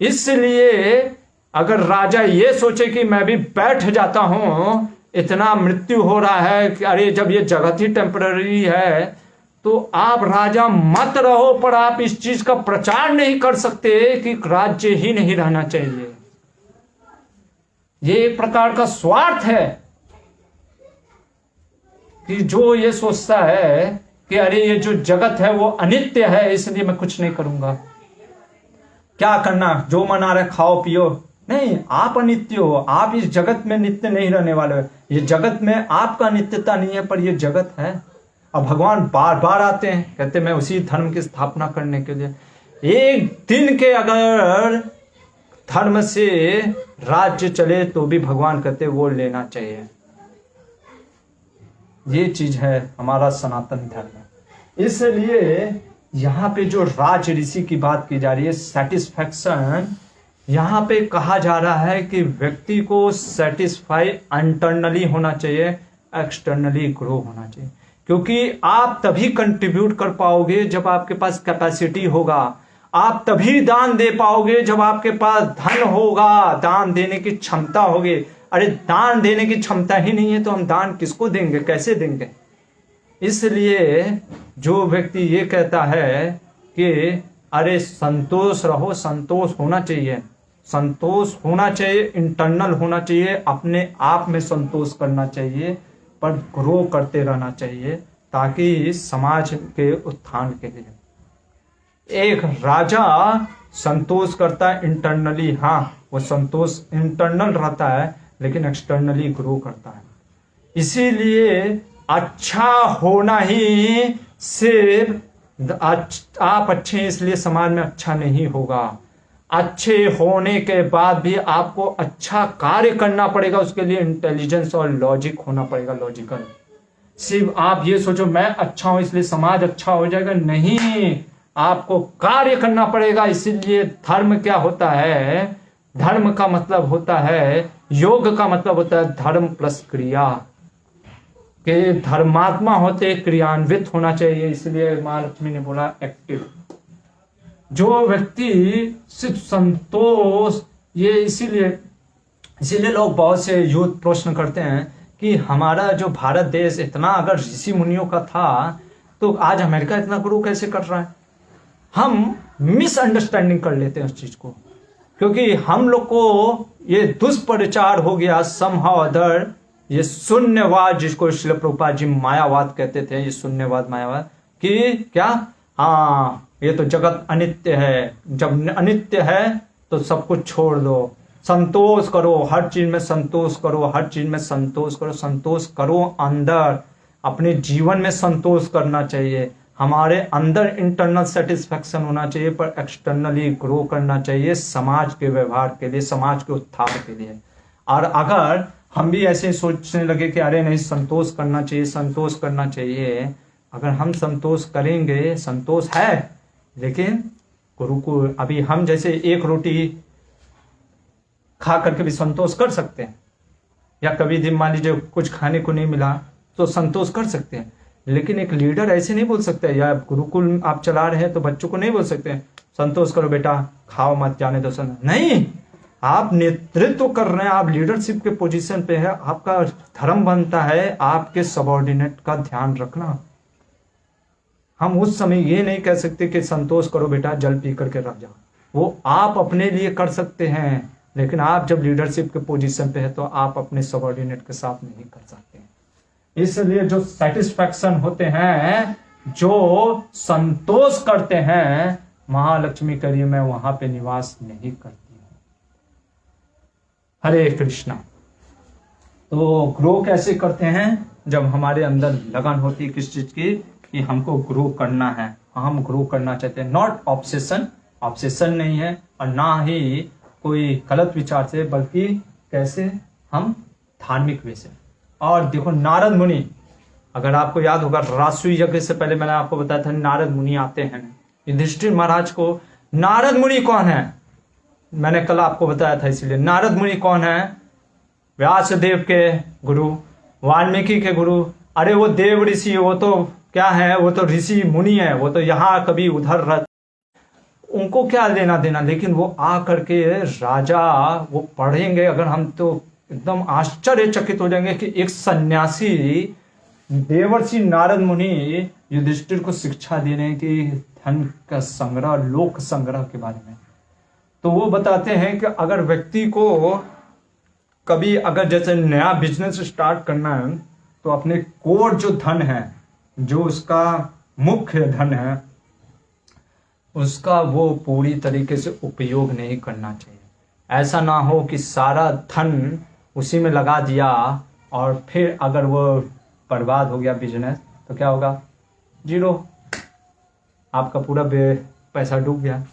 इसलिए अगर राजा ये सोचे कि मैं भी बैठ जाता हूं, इतना मृत्यु हो रहा है कि अरे जब ये जगत ही टेम्पररी है, तो आप राजा मत रहो, पर आप इस चीज का प्रचार नहीं कर सकते कि राज्य ही नहीं रहना चाहिए। ये एक प्रकार का स्वार्थ है कि जो ये सोचता है कि अरे ये जो जगत है वो अनित्य है, इसलिए मैं कुछ नहीं करूंगा। क्या करना, जो मना रहे खाओ पियो। नहीं, आप अनित्य हो, आप इस जगत में नित्य नहीं रहने वाले हो। ये जगत में आपका नित्यता नहीं है, पर ये जगत है। अब भगवान बार बार आते हैं, कहते मैं उसी धर्म की स्थापना करने के लिए। एक दिन के अगर धर्म से राज्य चले तो भी भगवान कहते वो लेना चाहिए। ये चीज है हमारा सनातन धर्म। इसलिए यहाँ पे जो राज ऋषि की बात की जा रही है, सेटिस्फैक्शन, यहाँ पे कहा जा रहा है कि व्यक्ति को सेटिस्फाई इंटरनली होना चाहिए, एक्सटर्नली ग्रो होना चाहिए। क्योंकि आप तभी कंट्रीब्यूट कर पाओगे जब आपके पास कैपेसिटी होगा। आप तभी दान दे पाओगे जब आपके पास धन होगा, दान देने की क्षमता होगी। अरे दान देने की क्षमता ही नहीं है तो हम दान किसको देंगे, कैसे देंगे? इसलिए जो व्यक्ति ये कहता है कि अरे संतोष रहो, संतोष होना चाहिए, संतोष होना चाहिए, इंटरनल होना चाहिए, अपने आप में संतोष करना चाहिए, पर ग्रो करते रहना चाहिए, ताकि समाज के उत्थान के लिए। एक राजा संतोष करता है इंटरनली, हाँ वो संतोष इंटरनल रहता है, लेकिन एक्सटर्नली ग्रो करता है। इसीलिए अच्छा होना ही सिर्फ आप अच्छे हैं इसलिए समाज में अच्छा नहीं होगा। अच्छे होने के बाद भी आपको अच्छा कार्य करना पड़ेगा, उसके लिए इंटेलिजेंस और लॉजिक होना पड़ेगा, लॉजिकल। सिर्फ आप ये सोचो मैं अच्छा हूं इसलिए समाज अच्छा हो जाएगा, नहीं, आपको कार्य करना पड़ेगा। इसीलिए धर्म क्या होता है? धर्म का मतलब होता है, योग का मतलब होता है धर्म प्लस क्रिया। के धर्मात्मा होते क्रियान्वित होना चाहिए। इसलिए महालक्ष्मी ने बोला एक्टिव। जो व्यक्ति सिर्फ संतोष, ये इसीलिए लोग बहुत से यूथ प्रश्न करते हैं कि हमारा जो भारत देश इतना अगर ऋषि मुनियों का था तो आज अमेरिका इतना ग्रो कैसे कर रहा है? हम मिसअंडरस्टैंडिंग कर लेते हैं उस चीज को, क्योंकि हम लोग को ये दुष्प्रचार हो गया समहाउ अदर। ये शून्यवाद, जिसको श्रील प्रभुपाद जी मायावाद कहते थे, ये शून्यवाद मायावाद कि क्या, हाँ ये तो जगत अनित्य है, जब अनित्य है तो सब कुछ छोड़ दो, संतोष करो, हर चीज में संतोष करो, हर चीज में संतोष करो, संतोष करो अंदर, अपने जीवन में संतोष करना चाहिए। हमारे अंदर इंटरनल सेटिस्फैक्शन होना चाहिए, पर एक्सटर्नली ग्रो करना चाहिए समाज के व्यवहार के लिए, समाज के उत्थान के लिए। और अगर हम भी ऐसे सोचने लगे कि अरे नहीं संतोष करना चाहिए, संतोष करना चाहिए, अगर हम संतोष करेंगे, संतोष है, लेकिन गुरु को अभी हम जैसे एक रोटी खा करके भी संतोष कर सकते हैं, या कभी दिन मान लीजिए कुछ खाने को नहीं मिला तो संतोष कर सकते हैं। लेकिन एक लीडर ऐसे नहीं बोल सकते, या गुरुकुल आप चला रहे हैं तो बच्चों को नहीं बोल सकते संतोष करो बेटा, खाओ मत, जाने दो, नहीं। आप नेतृत्व कर रहे हैं, आप लीडरशिप के पोजीशन पे है, आपका धर्म बनता है आपके सबऑर्डिनेट का ध्यान रखना। हम उस समय ये नहीं कह सकते कि संतोष करो बेटा, जल पी करके रख जाओ, वो आप अपने लिए कर सकते हैं, लेकिन आप जब लीडरशिप के पोजीशन पे है तो आप अपने सबऑर्डिनेट के साथ नहीं कर सकते। इसलिए जो सेटिस्फैक्शन होते हैं जो संतोष करते हैं, महालक्ष्मी करिए मैं वहां पे निवास नहीं करती हूं। हरे कृष्णा। तो ग्रो कैसे करते हैं? जब हमारे अंदर लगन होती है किस चीज की, कि हमको ग्रो करना है, हम ग्रो करना चाहते हैं। नॉट ऑब्सेशन, ऑब्सेशन नहीं है, और ना ही कोई गलत विचार से, बल्कि कैसे हम धार्मिक वे से। और देखो नारद मुनि, अगर आपको याद होगा राजसूय यज्ञ से पहले मैंने आपको बताया था नारद मुनि आते हैं युधिष्ठिर महाराज को। नारद मुनि कौन है? मैंने कल आपको बताया था, इसलिए नारद मुनि कौन है? व्यास देव के गुरु, वाल्मीकि के गुरु। अरे वो देव ऋषि, वो तो क्या है, वो तो ऋषि मुनि है, वो तो यहाँ कभी उधर रह, उनको क्या लेना देना। लेकिन वो आ करके राजा, वो पढ़ेंगे अगर हम तो एकदम आश्चर्यचकित हो जाएंगे कि एक सन्यासी देवर्षि नारद मुनि युधिष्ठिर को शिक्षा दे रहे हैं कि धन का संग्रह, लोक संग्रह के बारे में। तो वो बताते हैं कि अगर व्यक्ति को कभी अगर जैसे नया बिजनेस स्टार्ट करना है, तो अपने कोर जो धन है, जो उसका मुख्य धन है, उसका वो पूरी तरीके से उपयोग नहीं करना चाहिए। ऐसा ना हो कि सारा धन उसी में लगा दिया और फिर अगर वो बर्बाद हो गया बिजनेस, तो क्या होगा? जीरो, आपका पूरा पैसा डूब गया।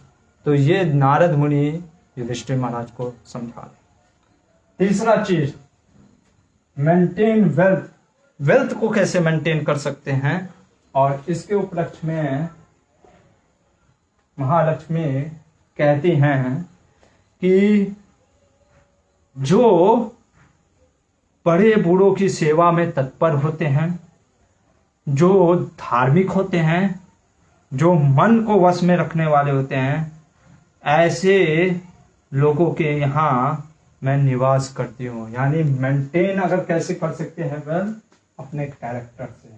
तो ये नारद मुनि युधिष्ठिर महाराज को समझा रहे। तीसरा चीज, मेंटेन वेल्थ। वेल्थ को कैसे मेंटेन कर सकते हैं, और इसके उपलक्ष्य में महालक्ष्मी कहती हैं कि जो बड़े बूढ़ों की सेवा में तत्पर होते हैं, जो धार्मिक होते हैं, जो मन को वश में रखने वाले होते हैं, ऐसे लोगों के यहाँ मैं निवास करती हूँ। यानी मेंटेन अगर कैसे कर सकते हैं? वेल, अपने कैरेक्टर से।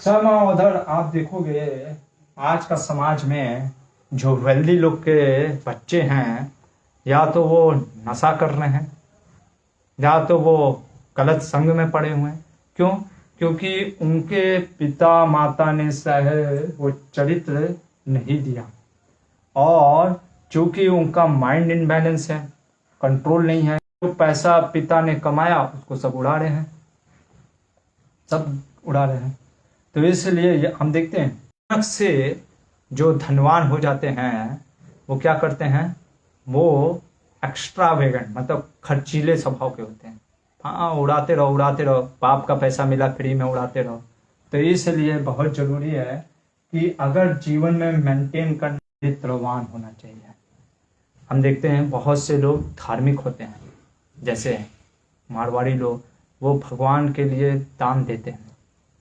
समा उधर आप देखोगे आज का समाज में जो वेल्दी लोग के बच्चे हैं, या तो वो नशा कर रहे हैं, या तो वो गलत संग में पड़े हुए हैं। क्यों? क्योंकि उनके पिता माता ने शायद वो चरित्र नहीं दिया, और चूंकि उनका माइंड इनबैलेंस है, कंट्रोल नहीं है, जो पैसा पिता ने कमाया उसको सब उड़ा रहे हैं, सब उड़ा रहे हैं। तो इसलिए हम देखते हैं से जो धनवान हो जाते हैं, वो क्या करते हैं? वो एक्स्ट्रावेगेंट, मतलब खर्चीले स्वभाव के होते हैं। हाँ, उड़ाते रहो उड़ाते रहो, बाप का पैसा मिला फ्री में उड़ाते रहो। तो इसलिए बहुत जरूरी है कि अगर जीवन में मेंटेन करना, चरित्रवान होना चाहिए। हम देखते हैं बहुत से लोग धार्मिक होते हैं, जैसे मारवाड़ी लोग, वो भगवान के लिए दान देते हैं,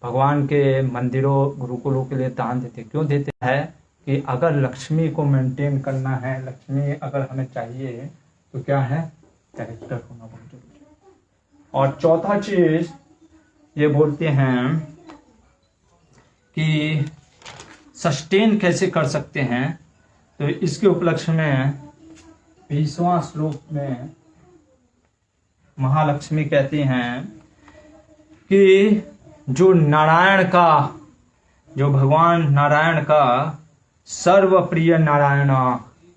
भगवान के मंदिरों गुरुकुलों के लिए दान देते। क्यों देते हैं? कि अगर लक्ष्मी को मेंटेन करना है, लक्ष्मी अगर हमें चाहिए, तो क्या है? कैरेक्टर होना बहुत जरूरी है। और चौथा चीज ये बोलते हैं कि सस्टेन कैसे कर सकते हैं। तो इसके उपलक्ष्य में 20वां श्लोक में महालक्ष्मी कहती हैं कि जो नारायण का, जो भगवान नारायण का सर्वप्रिय नारायण,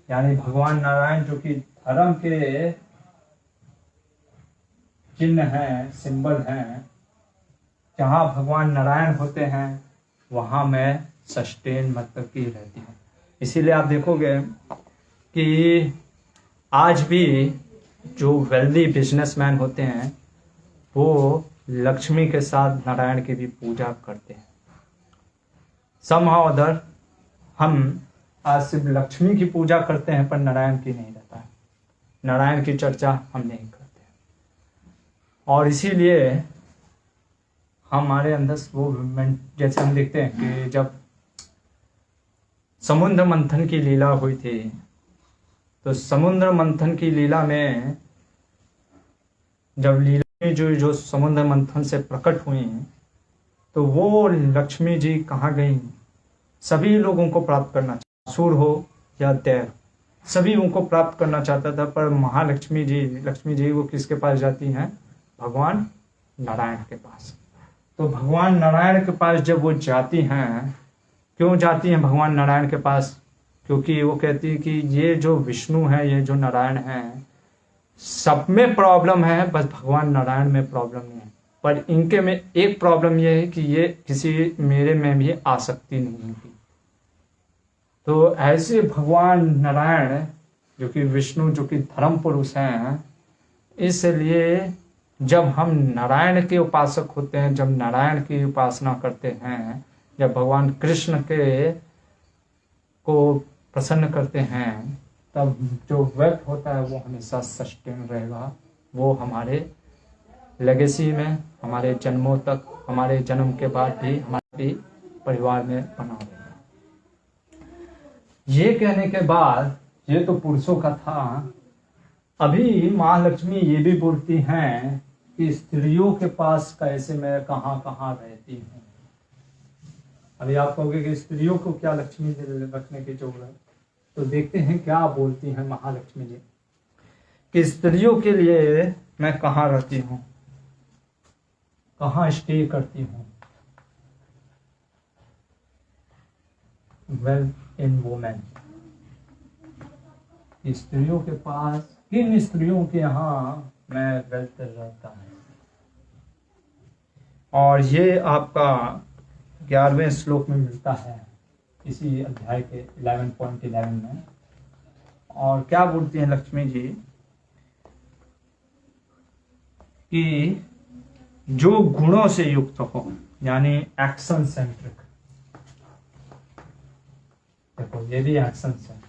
यानी भगवान नारायण जो कि धर्म के चिन्ह हैं, सिंबल हैं, जहाँ भगवान नारायण होते हैं वहाँ मैं सस्टेन मतलब की रहती हूँ। इसीलिए आप देखोगे कि आज भी जो वेल्दी बिजनेसमैन होते हैं वो लक्ष्मी के साथ नारायण की भी पूजा करते हैं। समहाउ अदर हम आज सिर्फ लक्ष्मी की पूजा करते हैं पर नारायण की नहीं रहता है, नारायण की चर्चा हम नहीं करते। और इसीलिए हमारे अंदर वो जैसे हम देखते हैं कि जब समुद्र मंथन की लीला हुई थी, तो समुद्र मंथन की लीला में जब लीला जो समुद्र मंथन से प्रकट हुई, तो वो लक्ष्मी जी कहाँ गई? सभी लोगों को प्राप्त करना, असुर हो या देव, सभी उनको प्राप्त करना चाहता था। पर महालक्ष्मी जी, लक्ष्मी जी वो किसके पास जाती हैं? भगवान नारायण के पास। तो भगवान नारायण के पास जब वो जाती हैं, क्यों जाती हैं भगवान नारायण के पास? क्योंकि वो कहती है कि ये जो विष्णु है, ये जो नारायण है, सब में प्रॉब्लम है, बस भगवान नारायण में प्रॉब्लम नहीं है। पर इनके में एक प्रॉब्लम ये है कि ये किसी मेरे में भी आसक्ति नहीं होती। तो ऐसे भगवान नारायण जो कि विष्णु, जो कि धर्म पुरुष हैं, इसलिए जब हम नारायण के उपासक होते हैं, जब नारायण की उपासना करते हैं, जब भगवान कृष्ण के को प्रसन्न करते हैं, तब जो व्यक्त होता है वो हमेशा सस्टेन रहेगा। वो हमारे लेगेसी में, हमारे जन्मों तक, हमारे जन्म के बाद भी हमारे परिवार में बना रहेगा। ये कहने के बाद, ये तो पुरुषों का था, अभी महालक्ष्मी ये भी बोलती हैं कि स्त्रियों के पास कैसे मैं कहाँ कहाँ रहती हूँ। अभी आप कहोगे कि स्त्रियों को क्या लक्ष्मी रखने की जरूरत है, तो देखते हैं क्या बोलती हैं महालक्ष्मी जी कि स्त्रियों के लिए मैं कहाँ रहती हूँ, कहाँ स्टे करती हूँ। वेल इन वुमेन, स्त्रियों के पास, किन स्त्रियों के यहाँ मैं वेल्थ रहता है। और ये आपका 11वें श्लोक में मिलता है, इसी अध्याय के 11.11 में। और क्या बोलती हैं लक्ष्मी जी कि जो गुणों से युक्त हो, यानी एक्शन सेंट्रिक। देखो ये भी एक्शन सेंट्रिक,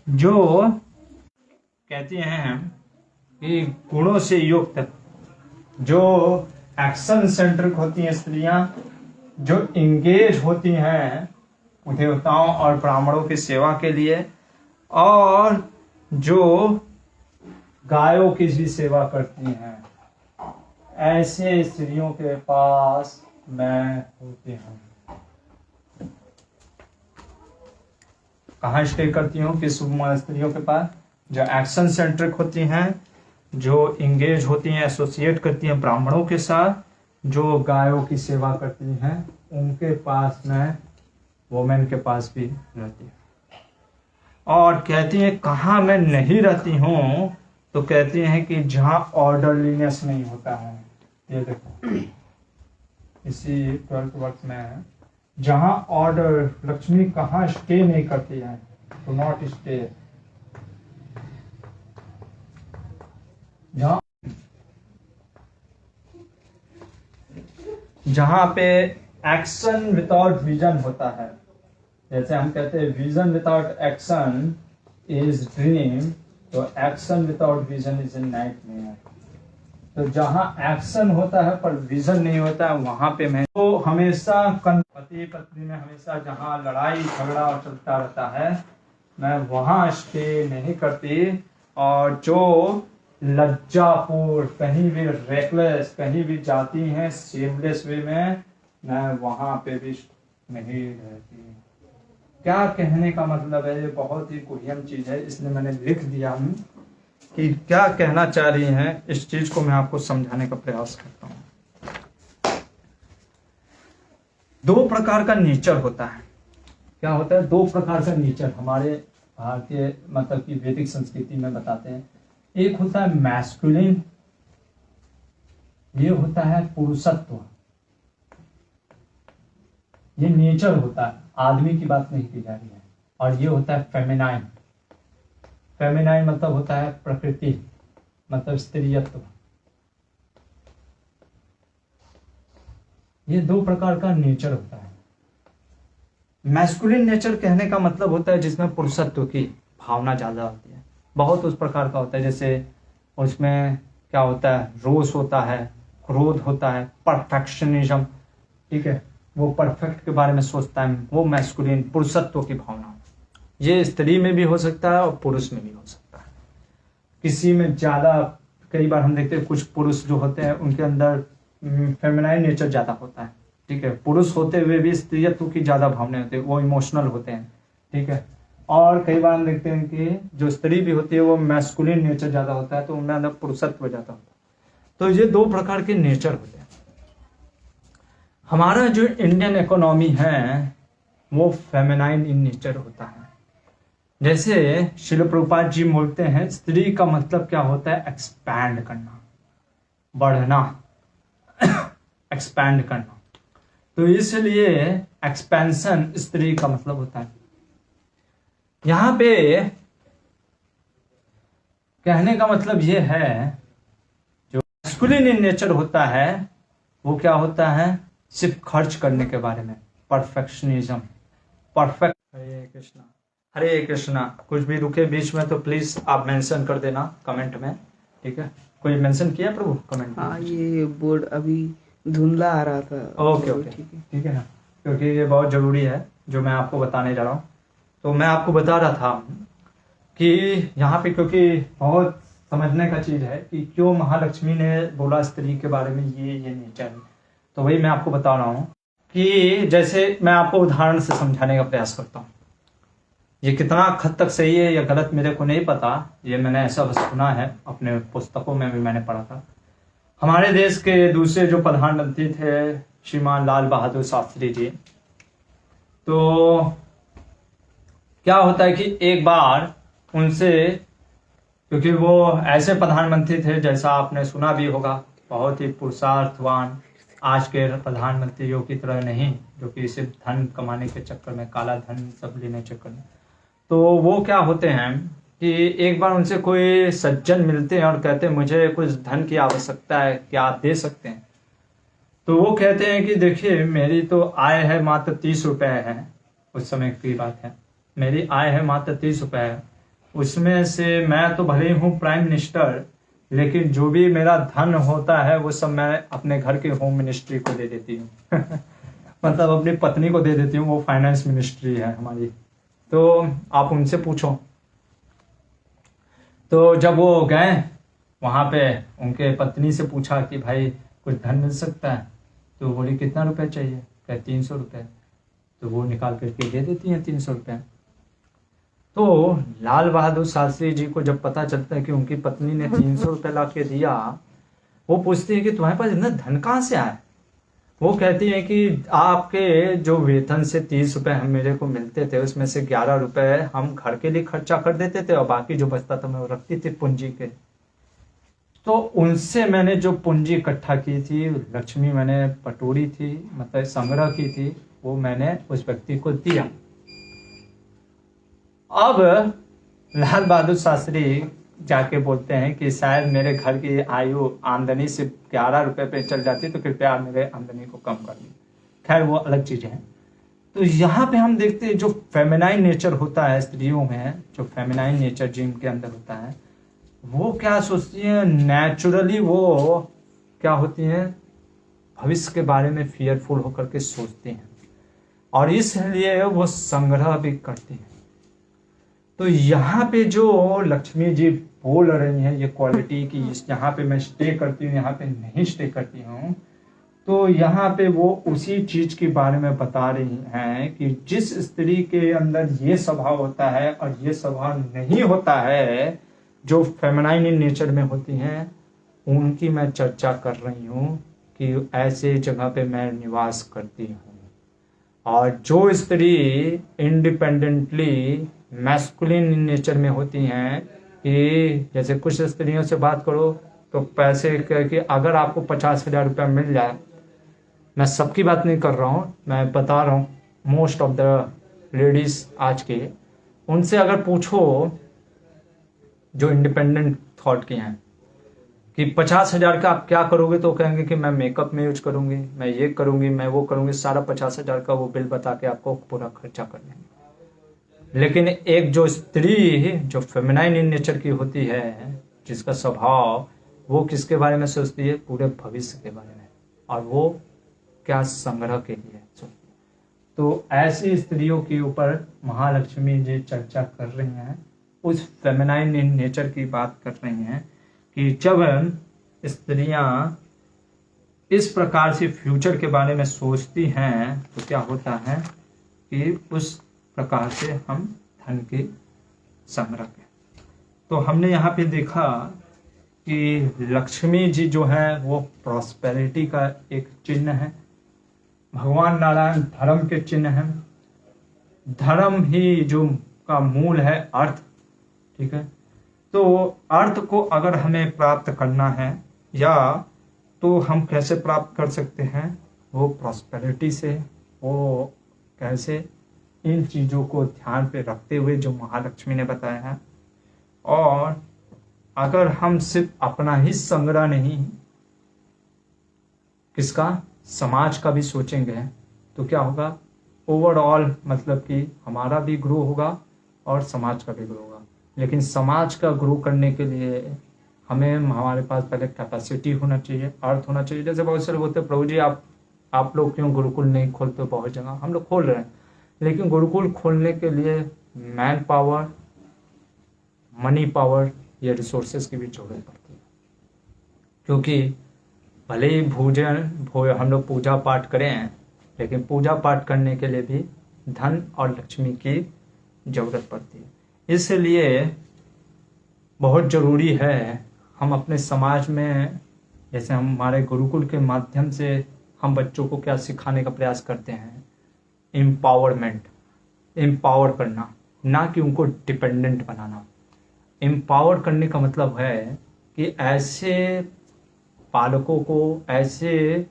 जो कहती हैं कि गुणों से युक्त, जो एक्शन सेंट्रिक होती हैं स्त्रियां, जो इंगेज होती हैं देवताओं और ब्राह्मणों की सेवा के लिए, और जो गायों की भी सेवा करती हैं, ऐसे स्त्रियों के पास मैं होती हूँ। कहाँ स्टे करती हूँ? किस स्त्रियों के पास? जो एक्शन सेंट्रिक होती हैं, जो इंगेज होती हैं, एसोसिएट करती हैं ब्राह्मणों के साथ, जो गायों की सेवा करती हैं, उनके पास मैं, वोमेन के पास भी रहती है। और कहती हैं कहाँ मैं नहीं रहती हूँ, तो कहती हैं कि जहाँ ऑर्डरलीनेस नहीं होता है। ये देखो इसी 12th वर्ष में, जहाँ ऑर्डर, लक्ष्मी कहाँ स्टे नहीं करती है, टू नॉट स्टे, जहाँ पे एक्शन विदाउट विजन होता है। जैसे हम कहते हैं vision without action is dream, तो action without vision is a nightmare. तो जहाँ एक्शन होता है पर विजन नहीं होता है, वहां पे मैं तो हमेशा पति पत्नी में हमेशा जहाँ लड़ाई झगड़ा और चलता रहता है, मैं वहां स्टे नहीं करती। और जो लज्जापूर्ण, कहीं भी रेकलेस, कहीं भी जाती हैं सेमलेस वे में, मैं वहां पे भी नहीं रहती। क्या कहने का मतलब है? ये बहुत ही गुह्यम चीज है, इसलिए मैंने लिख दिया हूं कि क्या कहना चाह रही हैं। इस चीज को मैं आपको समझाने का प्रयास करता हूं। 2 प्रकार का नेचर होता है। क्या होता है? 2 प्रकार का नेचर हमारे भारतीय, मतलब कि वैदिक संस्कृति में बताते हैं। एक होता है मैस्कुलिन, ये होता है पुरुषत्व, ये नेचर होता है, आदमी की बात नहीं की जा रही है। और ये होता है फेमिनाइन। फेमिनाइन मतलब होता है प्रकृति, मतलब स्त्रीयत्व। ये 2 प्रकार का नेचर होता है। मैस्कुलिन नेचर कहने का मतलब होता है जिसमें पुरुषत्व की भावना ज्यादा होती है। बहुत उस प्रकार का होता है, जैसे उसमें क्या होता है, रोष होता है, क्रोध होता है, परफेक्शनिज्म, ठीक है, वो परफेक्ट के बारे में सोचता है, वो मैस्कुलिन पुरुषत्व की भावना। ये स्त्री में भी हो सकता है और पुरुष में भी हो सकता है। किसी में ज्यादा, कई बार हम देखते हैं कुछ पुरुष जो होते हैं उनके अंदर फेमिनाइन नेचर ज्यादा होता है, ठीक है, पुरुष होते हुए भी स्त्रीत्व की ज्यादा भावनाएं होती है, वो इमोशनल होते हैं, ठीक है। और कई बार हम देखते हैं कि जो स्त्री भी होती है वो मैस्कुलिन नेचर ज्यादा होता है, तो उनमें अंदर पुरुषत्व ज्यादा होता है। तो ये दो प्रकार के नेचर होते हैं। हमारा जो इंडियन इकोनॉमी है वो फेमिनाइन इन नेचर होता है। जैसे शिल प्रभुपाद जी बोलते हैं, स्त्री का मतलब क्या होता है? एक्सपैंड करना, बढ़ना, एक्सपैंड करना। तो इसलिए एक्सपेंशन स्त्री का मतलब होता है। यहां पे कहने का मतलब ये है, जो मैस्कुलिन इन नेचर होता है वो क्या होता है? सिर्फ खर्च करने के बारे में, परफेक्शनिज्म, परफेक्ट। हरे कृष्णा, हरे कृष्णा। कुछ भी रुके बीच में तो प्लीज आप मेंशन कर देना कमेंट में, ठीक है? कोई मेंशन किया प्रभु कमेंट में? हाँ, ये बोर्ड अभी धुंधला आ रहा था। ओके ओके, ठीक है ना, क्योंकि ये बहुत जरूरी है जो मैं आपको बताने जा रहा हूँ। तो मैं आपको बता रहा था कि यहाँ पे, क्योंकि बहुत समझने का चीज है कि क्यों महालक्ष्मी ने बोला स्त्री के बारे में ये नेचर है। तो वही मैं आपको बता रहा हूँ कि जैसे मैं आपको उदाहरण से समझाने का प्रयास करता हूँ। ये कितना हद तक सही है या गलत मेरे को नहीं पता, ये मैंने ऐसा बस सुना है, अपने पुस्तकों में भी मैंने पढ़ा था। हमारे देश के दूसरे जो प्रधानमंत्री थे श्रीमान लाल बहादुर शास्त्री जी, तो क्या होता है कि एक बार उनसे, क्योंकि वो ऐसे प्रधानमंत्री थे जैसा आपने सुना भी होगा, बहुत ही पुरुषार्थवान, आज के प्रधानमंत्रियों की तरह नहीं, जो कि सिर्फ धन कमाने के चक्कर में, काला धन सब लेने के चक्कर में। तो वो क्या होते हैं कि एक बार उनसे कोई सज्जन मिलते हैं और कहते हैं मुझे कुछ धन की आवश्यकता है, क्या आप दे सकते हैं? तो वो कहते हैं कि देखिए मेरी तो आय है मात्र 30 रुपए है, उस समय की बात है, मेरी आय है मात्र 30 रुपए है, उसमें से मैं तो भले ही हूँ प्राइम मिनिस्टर, लेकिन जो भी मेरा धन होता है वो सब मैं अपने घर के होम मिनिस्ट्री को दे देती हूँ मतलब अपनी पत्नी को दे देती हूँ, वो फाइनेंस मिनिस्ट्री है हमारी, तो आप उनसे पूछो। तो जब वो गए वहां पे, उनके पत्नी से पूछा कि भाई कुछ धन मिल सकता है? तो बोली कितना रुपए चाहिए? क्या 300 रुपए? तो वो निकाल करके दे देती हैं 300 रुपए। तो लाल बहादुर शास्त्री जी को जब पता चलता है कि उनकी पत्नी ने 300 रुपए ला के दिया, वो पूछती है कि तुम्हारे पास इतना धन कहाँ से आया? वो कहती है कि आपके जो वेतन से 30 रुपए हम मेरे को मिलते थे, उसमें से 11 रुपए हम घर के लिए खर्चा कर देते थे और बाकी जो बचता था मैं वो रखती थी पूंजी के। तो उनसे मैंने जो पूंजी इकट्ठा की थी, लक्ष्मी मैंने पटोरी थी, मतलब संग्रह की थी, वो मैंने उस व्यक्ति को दिया। अब लाल बहादुर शास्त्री जाके बोलते हैं कि शायद मेरे घर की आयु आमदनी से 11 रुपए पे चल जाती, तो कृपया मेरे आमदनी को कम कर दी। खैर वो अलग चीज है। तो यहाँ पे हम देखते हैं जो फेमिनाइन नेचर होता है स्त्रियों में, जो फेमिनाइन नेचर जिनके अंदर होता है, वो क्या सोचती है? नेचुरली वो क्या होती है? भविष्य के बारे में फियरफुल होकर के सोचती हैं और इसलिए वो संग्रह भी करती हैं। तो यहाँ पे जो लक्ष्मी जी बोल रही हैं ये क्वालिटी की, यहाँ पे मैं स्टे करती हूँ, यहाँ पे नहीं स्टे करती हूँ, तो यहाँ पे वो उसी चीज के बारे में बता रही हैं कि जिस स्त्री के अंदर ये स्वभाव होता है और ये स्वभाव नहीं होता है, जो फेमिनाइन इन नेचर में होती हैं, उनकी मैं चर्चा कर रही हूँ कि ऐसे जगह पे मैं निवास करती हूँ। और जो स्त्री इंडिपेंडेंटली मैस्कुलिन इन नेचर में होती हैं, कि जैसे कुछ स्त्रियों से बात करो तो पैसे कि अगर आपको 50,000 रुपया मिल जाए, मैं सबकी बात नहीं कर रहा हूँ, मैं बता रहा हूँ मोस्ट ऑफ द लेडीज आज के, उनसे अगर पूछो जो इंडिपेंडेंट थॉट की हैं कि 50,000 का आप क्या करोगे, तो कहेंगे कि मैं मेकअप में यूज करूंगी, मैं ये करूंगी, मैं वो करूंगी, सारा 50,000 का वो बिल बता के आपको पूरा खर्चा कर देंगे। लेकिन एक जो स्त्री जो फेमिनाइन इन नेचर की होती है, जिसका स्वभाव, वो किसके बारे में सोचती है? पूरे भविष्य के बारे में, और वो क्या संग्रह के लिए सोचती है। तो ऐसी स्त्रियों के ऊपर महालक्ष्मी जी चर्चा कर रही हैं, उस फेमिनाइन इन नेचर की बात कर रही हैं कि जब स्त्रियां इस प्रकार से फ्यूचर के बारे में सोचती हैं तो क्या होता है कि उस प्रकार से हम धन के संग्रह के। तो हमने यहाँ पे देखा कि लक्ष्मी जी जो है वो प्रॉस्पेरिटी का एक चिन्ह है, भगवान नारायण धर्म के चिन्ह हैं, धर्म ही जो का मूल है अर्थ। ठीक है, तो अर्थ को अगर हमें प्राप्त करना है या तो हम कैसे प्राप्त कर सकते हैं, वो प्रॉस्पेरिटी से। वो कैसे, इन चीज़ों को ध्यान पे रखते हुए जो महालक्ष्मी ने बताया है। और अगर हम सिर्फ अपना ही संग्रह नहीं, किसका, समाज का भी सोचेंगे तो क्या होगा, ओवरऑल मतलब कि हमारा भी ग्रो होगा और समाज का भी ग्रो होगा। लेकिन समाज का ग्रो करने के लिए हमें, हमारे पास पहले कैपेसिटी होना चाहिए, अर्थ होना चाहिए। जैसे बहुत सारे बोलते हैं प्रभु जी आप लोग क्यों गुरुकुल नहीं खोलते, बहुत जगह हम लोग खोल रहे हैं, लेकिन गुरुकुल खोलने के लिए मैन पावर, मनी पावर या रिसोर्सेज की भी जरूरत पड़ती है। क्योंकि भले ही हम लोग पूजा पाठ करें, लेकिन पूजा पाठ करने के लिए भी धन और लक्ष्मी की जरूरत पड़ती है। इसलिए बहुत जरूरी है हम अपने समाज में, जैसे हम हमारे गुरुकुल के माध्यम से हम बच्चों को क्या सिखाने का प्रयास करते हैं, एम्पावरमेंट, एम्पावर करना, ना कि उनको डिपेंडेंट बनाना। एम्पावर करने का मतलब है कि ऐसे पालकों को, ऐसे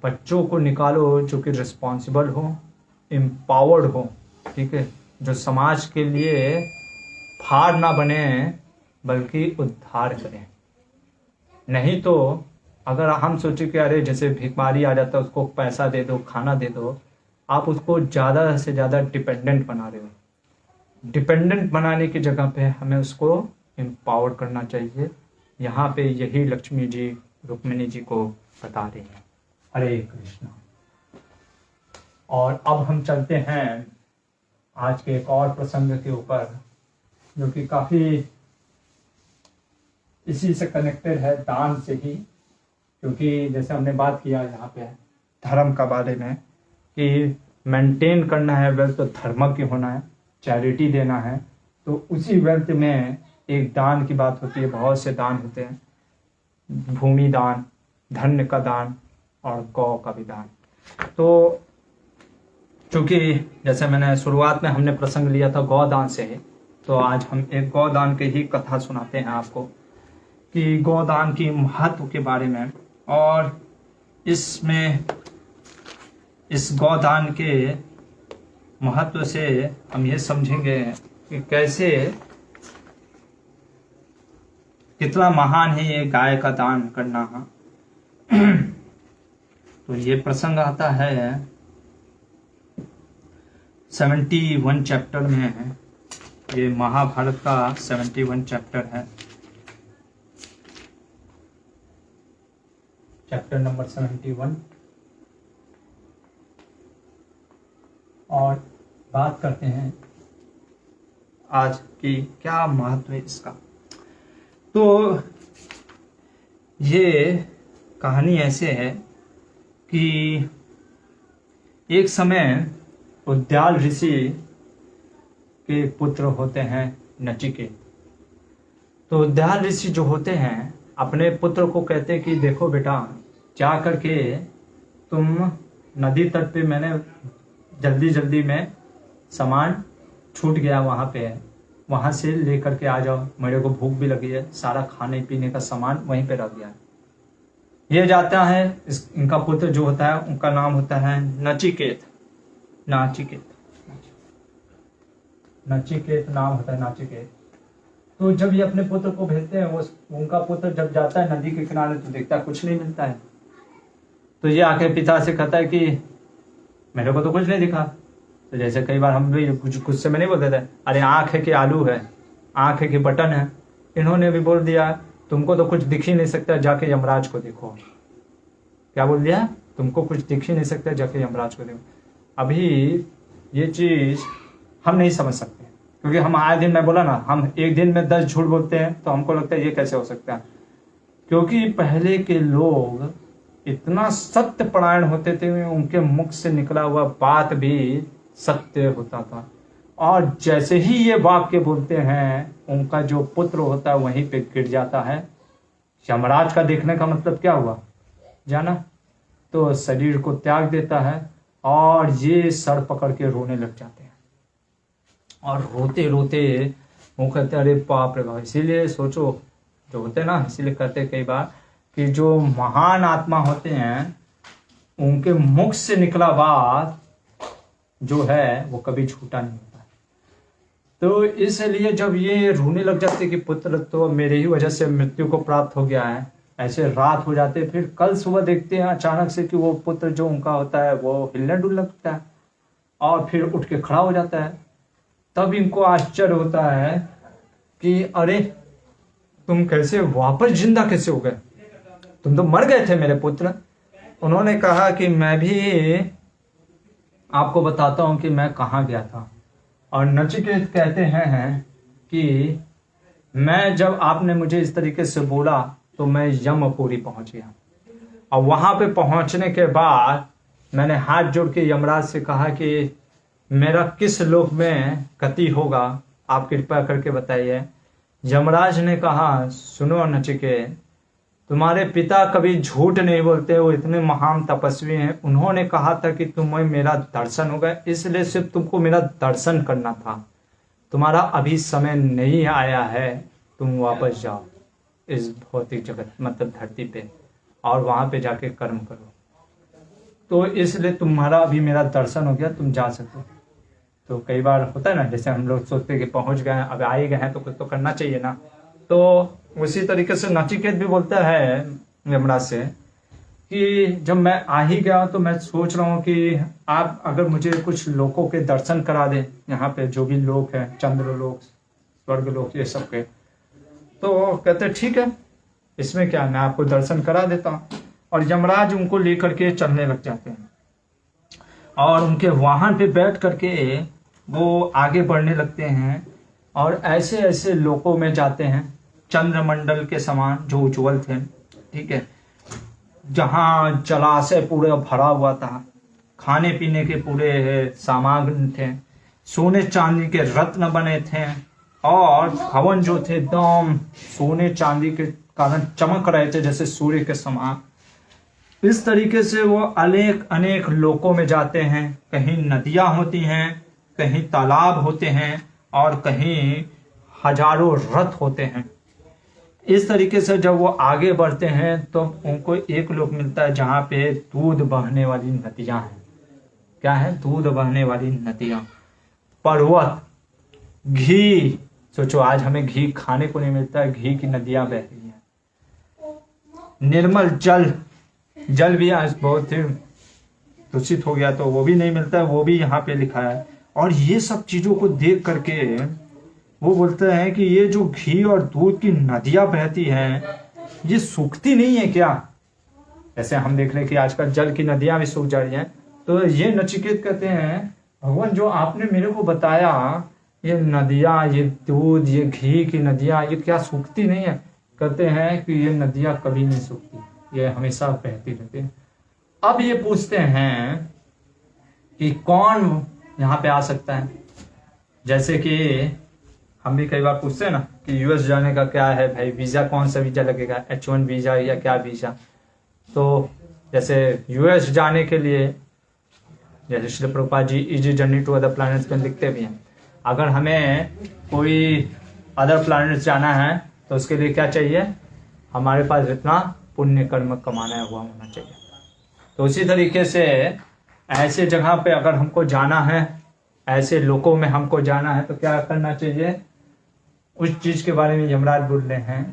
बच्चों को निकालो जो कि रिस्पॉन्सिबल हो, एम्पावर्ड हो। ठीक है, जो समाज के लिए भार ना बने बल्कि उद्धार करें। नहीं तो अगर हम सोचे कि अरे जैसे भिखारी आ जाता है उसको पैसा दे दो, खाना दे दो, आप उसको ज़्यादा से ज़्यादा डिपेंडेंट बना रहे हो। डिपेंडेंट बनाने की जगह पे हमें उसको एम्पावर करना चाहिए। यहाँ पे यही लक्ष्मी जी रुक्मिणी जी को बता रही हैं। हरे कृष्णा। और अब हम चलते हैं आज के एक और प्रसंग के ऊपर, जो कि काफी इसी से कनेक्टेड है, दान से ही। क्योंकि जैसे हमने बात किया यहाँ पे धर्म का बारे में कि मेंटेन करना है वेल्थ, तो धर्म की होना है, चैरिटी देना है, तो उसी वेल्थ में एक दान की बात होती है। बहुत से दान होते हैं, भूमि दान, धन्य का दान और गौ का भी दान। तो क्योंकि जैसे मैंने शुरुआत में हमने प्रसंग लिया था गौदान से, तो आज हम एक गौदान की ही कथा सुनाते हैं आपको कि गौदान की महत्व के बारे में। और इसमें इस गौदान के महत्व से हम ये समझेंगे कि कैसे, कितना महान है ये गाय का दान करना। तो ये प्रसंग आता है 71 चैप्टर में है। ये महाभारत का 71 चैप्टर है, चैप्टर नंबर 71। और बात करते हैं आज की क्या महत्व है इसका। तो ये कहानी ऐसे है कि एक समय उद्याल ऋषि के पुत्र होते हैं नचिकेत। तो उद्याल ऋषि जो होते हैं अपने पुत्र को कहते हैं कि देखो बेटा, जा करके तुम नदी तट पे, मैंने जल्दी जल्दी में सामान छूट गया वहाँ पे है, वहाँ से लेकर के आ जाओ, मेरे को भूख भी लगी है, सारा खाने पीने का सामान वहीं पे रख गया है। ये जाता है, इनका पुत्र जो होता है उनका नाम होता है नचिकेत। नचिकेत नाम होता है, नचिकेत। तो जब ये अपने पुत्र को भेजते हैं, वो उनका पुत्र जब जाता है नदी के किनारे तो देखता है कुछ नहीं मिलता है। तो ये आके पिता से कहता है कि मेरे को तो कुछ नहीं दिखा। तो जैसे कई बार हम भी कुछ गुस्से में नहीं बोलते थे, अरे आँख है कि आलू है, आँख है कि बटन है। इन्होंने भी बोल दिया तुमको तो कुछ दिख ही नहीं सकता, जाके यमराज को देखो। क्या बोल दिया, तुमको कुछ दिख ही नहीं सकता, जाके यमराज को देखो। अभी ये चीज हम नहीं समझ सकते, क्योंकि हम आए दिन, मैं बोला ना, हम एक दिन में 10 झूठ बोलते हैं, तो हमको लगता है ये कैसे हो सकता है। क्योंकि पहले के लोग इतना सत्य परायण होते थे, उनके मुख से निकला हुआ बात भी सत्य होता था। और जैसे ही ये वाक्य बोलते हैं, उनका जो पुत्र होता है वहीं पे गिर जाता है यमराज का देखने का मतलब क्या हुआ जाना, तो शरीर को त्याग देता है और ये सर पकड़ के रोने लग जाते हैं। और रोते रोते वो कहते हैं अरे बाप रे बाप। इसीलिए सोचो, जो होते हैं ना, इसीलिए कहते हैं कई बार कि जो महान आत्मा होते हैं उनके मुख से निकला बात जो है वो कभी झूठा नहीं होता। तो इसलिए जब ये रोने लग जाते कि पुत्र तो मेरे ही वजह से मृत्यु को प्राप्त हो गया है, ऐसे रात हो जाते, फिर कल सुबह देखते हैं अचानक से कि वो पुत्र जो उनका होता है वो हिलने डुलने लगता है और फिर उठ के खड़ा हो जाता है। तब इनको आश्चर्य होता है कि अरे तुम कैसे वापस जिंदा कैसे हो गए, तुम तो मर गए थे मेरे पुत्र। उन्होंने कहा कि मैं भी आपको बताता हूं कि मैं कहाँ गया था। और नचिकेत कहते हैं कि मैं जब आपने मुझे इस तरीके से बोला तो मैं यमपुरी पहुंच गया, और वहां पे पहुंचने के बाद मैंने हाथ जोड़ के यमराज से कहा कि मेरा किस लोक में गति होगा, आप कृपया करके बताइए। यमराज ने कहा सुनो नचिकेत, तुम्हारे पिता कभी झूठ नहीं बोलते, वो इतने महान तपस्वी हैं, उन्होंने कहा था कि तुम्हें मेरा दर्शन होगा, इसलिए सिर्फ तुमको मेरा दर्शन करना था, तुम्हारा अभी समय नहीं आया है, तुम वापस जाओ इस भौतिक जगत मतलब धरती पे और वहां पे जाके कर्म करो, तो इसलिए तुम्हारा अभी मेरा दर्शन हो गया, तुम जा सको। तो कई बार होता है ना, जैसे हम लोग सोचते हैं कि पहुंच गए अब आए गए हैं तो कुछ तो करना चाहिए ना, तो उसी तरीके से नचिकेत भी बोलता है यमराज से कि जब मैं आ ही गया तो मैं सोच रहा हूँ कि आप अगर मुझे कुछ लोकों के दर्शन करा दें, यहाँ पे जो भी लोक हैं, चंद्रलोक, स्वर्गलोक, ये सब के। तो कहते ठीक है, इसमें क्या, मैं आपको दर्शन करा देता हूँ। और यमराज उनको लेकर के चलने लग जाते हैं और उनके वाहन पे बैठ करके वो आगे बढ़ने लगते हैं और ऐसे ऐसे लोकों में जाते हैं चंद्रमंडल के समान जो उज्जवल थे, ठीक है, जहाँ जलाशय पूरा भरा हुआ था, खाने पीने के पूरे सामान थे, सोने चांदी के रत्न बने थे और भवन जो थे एकदम सोने चांदी के कारण चमक रहे थे जैसे सूर्य के समान। इस तरीके से वो अनेक अनेक लोकों में जाते हैं, कहीं नदियां होती हैं, कहीं तालाब होते हैं और कहीं हजारों रथ होते हैं। इस तरीके से जब वो आगे बढ़ते हैं तो उनको एक लोक मिलता है जहाँ पे दूध बहने वाली नदियां हैं। क्या है? दूध बहने वाली नदियां, पर्वत, घी। सोचो आज हमें घी खाने को नहीं मिलता है, घी की नदियां बह रही हैं। निर्मल जल, जल भी आज बहुत ही दूषित हो गया तो वो भी नहीं मिलता है, वो भी यहाँ पे लिखा है। और ये सब चीजों को देख करके वो बोलते हैं कि ये जो घी और दूध की नदियां बहती हैं ये सूखती नहीं है क्या? ऐसे हम देख रहे हैं कि आजकल जल की नदियां भी सूख जा रही हैं। तो ये नचिकेत कहते हैं भगवान जो आपने मेरे को बताया ये नदियां, ये दूध, ये घी की नदियां, ये क्या सूखती नहीं है? कहते हैं कि ये नदियां कभी नहीं सूखती, ये हमेशा बहती रहती है। अब ये पूछते हैं कि कौन यहाँ पे आ सकता है? जैसे कि हम भी कई बार पूछते हैं ना कि यूएस जाने का क्या है भाई, वीजा कौन सा वीजा लगेगा, H1 वीजा या क्या वीजा? तो जैसे यूएस जाने के लिए जैसे Shri Prabhupada ji easy journey to other planets में लिखते भी हैं, अगर हमें कोई अदर प्लैनेट्स जाना है तो उसके लिए क्या चाहिए? हमारे पास इतना पुण्य कर्म कमाना हुआ होना चाहिए। तो उसी तरीके से ऐसे जगह पे अगर हमको जाना है, ऐसे लोगों में हमको जाना है तो क्या करना चाहिए? उस चीज के बारे में यमराज बोल रहे हैं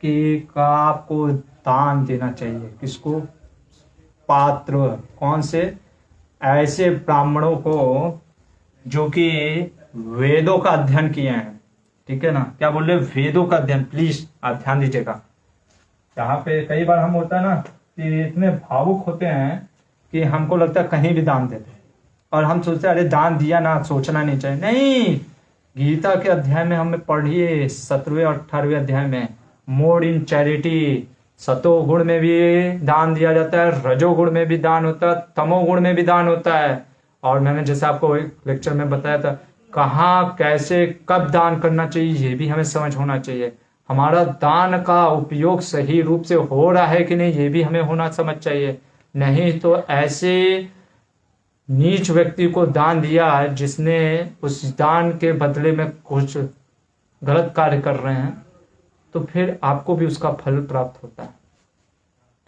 कि आपको दान देना चाहिए। किसको? पात्र। कौन से? ऐसे ब्राह्मणों को जो कि वेदों का अध्ययन किए हैं, ठीक है ना? क्या बोल रहे? वेदों का अध्ययन। प्लीज आप ध्यान दीजिएगा। यहाँ पे कई बार हम होता है ना कि इतने भावुक होते हैं कि हमको लगता है कहीं भी दान दे दो, और हम सोचते हैं अरे दान दिया ना, सोचना नहीं चाहिए। नहीं, गीता के अध्याय में हमें पढ़िए 17वें और 18वें अध्याय में, मोर इन चैरिटी, सतोगुण में भी दान दिया जाता है, रजोगुण में भी दान होता है, तमोगुण में भी दान होता है। और मैंने जैसे आपको एक लेक्चर में बताया था कहाँ कैसे कब दान करना चाहिए ये भी हमें समझ होना चाहिए। हमारा दान का उपयोग सही रूप से हो रहा है कि नहीं, ये भी हमें होना समझ चाहिए। नहीं तो ऐसे नीच व्यक्ति को दान दिया जिसने उस दान के बदले में कुछ गलत कार्य कर रहे हैं, तो फिर आपको भी उसका फल प्राप्त होता है।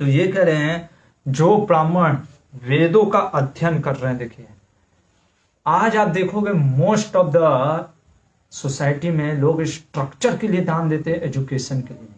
तो ये कह रहे हैं जो ब्राह्मण वेदों का अध्ययन कर रहे हैं, देखिए आज आप देखोगे मोस्ट ऑफ द सोसाइटी में लोग स्ट्रक्चर के लिए दान देते हैं, एजुकेशन के लिए नहीं।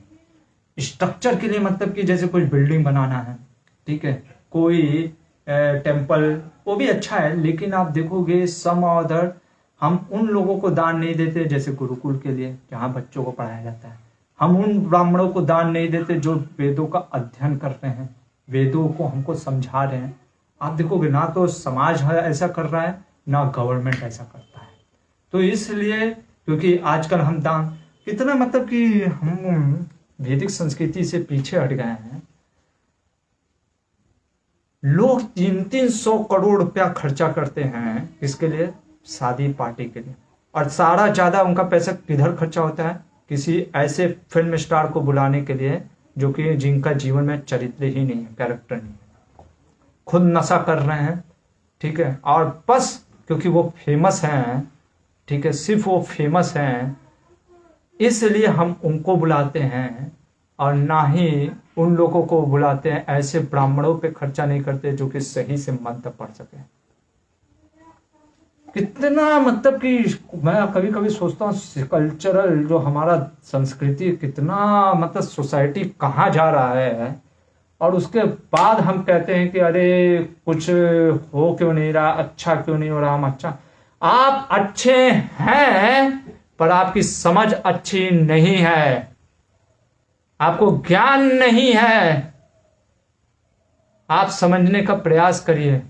स्ट्रक्चर के लिए मतलब कि जैसे कोई बिल्डिंग बनाना है, ठीक है, कोई टेम्पल, वो भी अच्छा है, लेकिन आप देखोगे सम अदर हम उन लोगों को दान नहीं देते जैसे गुरुकुल के लिए जहाँ बच्चों को पढ़ाया जाता है। हम उन ब्राह्मणों को दान नहीं देते जो वेदों का अध्ययन कर रहे हैं, वेदों को हमको समझा रहे हैं। आप देखोगे ना तो समाज ऐसा कर रहा है, ना गवर्नमेंट ऐसा करता है। तो इसलिए क्योंकि आजकल हम दान कितना मतलब कि हम वैदिक संस्कृति से पीछे हट गए हैं। लोग 300-300 करोड़ रुपया खर्चा करते हैं इसके लिए, शादी पार्टी के लिए, और सारा ज्यादा उनका पैसा किधर खर्चा होता है, किसी ऐसे फिल्म स्टार को बुलाने के लिए जो कि जिनका जीवन में चरित्र ही नहीं है, कैरेक्टर नहीं है, खुद नशा कर रहे हैं, ठीक है, और बस क्योंकि वो फेमस हैं, ठीक है, सिर्फ वो फेमस हैं इसलिए हम उनको बुलाते हैं, और ना ही उन लोगों को बुलाते हैं, ऐसे ब्राह्मणों पे खर्चा नहीं करते जो कि सही से मंत्र पढ़ सके। कितना मतलब कि मैं कभी कभी सोचता हूँ कल्चरल जो हमारा संस्कृति कितना मतलब सोसाइटी कहाँ जा रहा है, और उसके बाद हम कहते हैं कि अरे कुछ हो क्यों नहीं रहा, अच्छा क्यों नहीं हो रहा। हम अच्छा, आप अच्छे हैं पर आपकी समझ अच्छी नहीं है, आपको ज्ञान नहीं है। आप समझने का प्रयास करिए।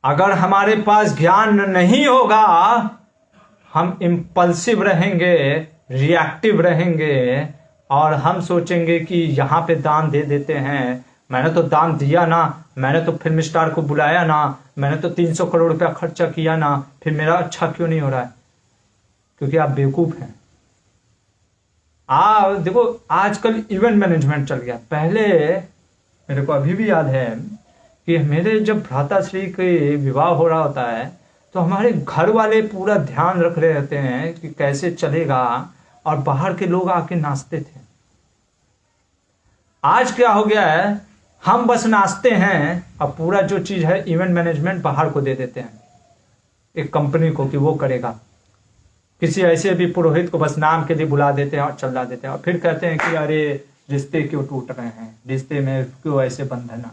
अगर हमारे पास ज्ञान नहीं होगा, हम इम्पल्सिव रहेंगे, रिएक्टिव रहेंगे, और हम सोचेंगे कि यहाँ पे दान दे देते हैं, मैंने तो दान दिया ना, मैंने तो फिल्म स्टार को बुलाया ना, मैंने तो 300 करोड़ रुपया खर्चा किया ना, फिर मेरा अच्छा क्यों नहीं हो रहा है? क्योंकि आप बेवकूफ हैं। देखो आजकल इवेंट मैनेजमेंट चल गया। पहले मेरे को अभी भी याद है कि मेरे जब भ्राताश्री के विवाह हो रहा होता है तो हमारे घर वाले पूरा ध्यान रख रहे होते हैं कि कैसे चलेगा, और बाहर के लोग आके नाचते थे। आज क्या हो गया है, हम बस नाचते हैं और पूरा जो चीज है इवेंट मैनेजमेंट बाहर को दे देते हैं, एक कंपनी को कि वो करेगा। किसी ऐसे भी पुरोहित को बस नाम के लिए बुला देते हैं और चला देते हैं, और फिर कहते हैं कि अरे रिश्ते क्यों टूट रहे हैं, रिश्ते में क्यों ऐसे बंधन।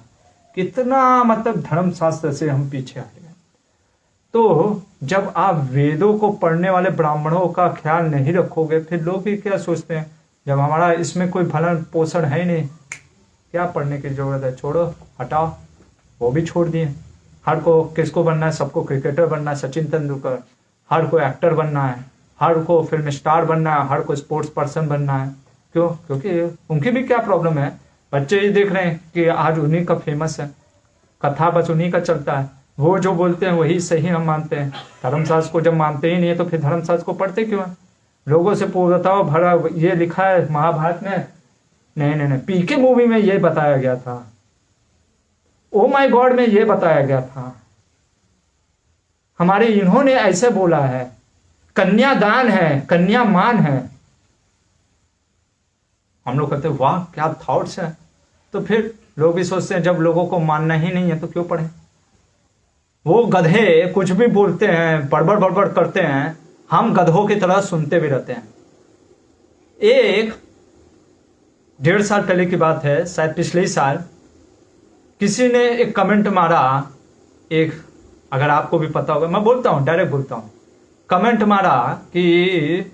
कितना मतलब धर्मशास्त्र से हम पीछे हट गए। तो जब आप वेदों को पढ़ने वाले ब्राह्मणों का ख्याल नहीं रखोगे, फिर लोग भी क्या सोचते हैं, जब हमारा इसमें कोई भरण पोषण है ही नहीं, क्या पढ़ने की जरूरत है, छोड़ो, हटाओ, वो भी छोड़ दिए। हर को किसको बनना है, सबको क्रिकेटर बनना है, सचिन तेंदुलकर, हर को एक्टर बनना है, हर को फिल्म स्टार बनना है, हर को स्पोर्ट्स पर्सन बनना है। क्यों? क्योंकि उनकी भी क्या प्रॉब्लम है, बच्चे ये देख रहे हैं कि आज उन्हीं का फेमस है, कथा बस उन्हीं का चलता है, वो जो बोलते हैं वही सही हम मानते हैं। धर्मशास्त्र को जब मानते ही नहीं है तो फिर धर्मशास्त्र को पढ़ते क्यों है? लोगों से बताओ भला ये लिखा है महाभारत में, नहीं, पीके मूवी में ये बताया गया था, ओ माय गॉड में ये बताया गया था, हमारे इन्होंने ऐसे बोला है, कन्यादान है, कन्या मान है। हम लोग कहते हैं वाह क्या थॉट्स है। तो फिर लोग भी सोचते हैं जब लोगों को मानना ही नहीं है तो क्यों पढ़े। वो गधे कुछ भी बोलते हैं, बड़बड़ बड़बड़ करते हैं, हम गधों की तरह सुनते भी रहते हैं। 1-1.5 साल पहले की बात है, शायद पिछले ही साल, किसी ने एक कमेंट मारा, एक, अगर आपको भी पता होगा, मैं बोलता हूं, डायरेक्ट बोलता हूं, कमेंट मारा कि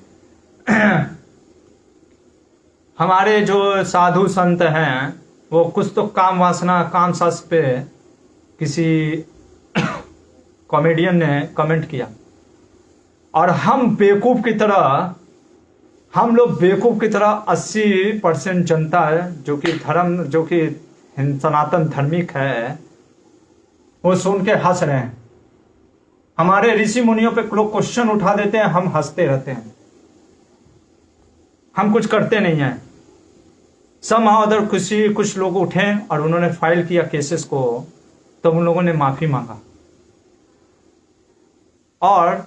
हमारे जो साधु संत हैं वो कुछ तो काम वासना काम शास्त्र पे किसी कॉमेडियन ने कमेंट किया, और हम बेवकूफ की तरह, हम लोग बेवकूफ की तरह 80% जनता है जो कि धर्म, जो कि सनातन धार्मिक है, वो सुन के हंस रहे हैं। हमारे ऋषि मुनियों पे लोग क्वेश्चन उठा देते हैं, हम हंसते रहते हैं। हम कुछ करते नहीं हैं। समहाउ अदर कुछ लोग उठे और उन्होंने फाइल किया केसेस को, तो उन लोगों ने माफी मांगा और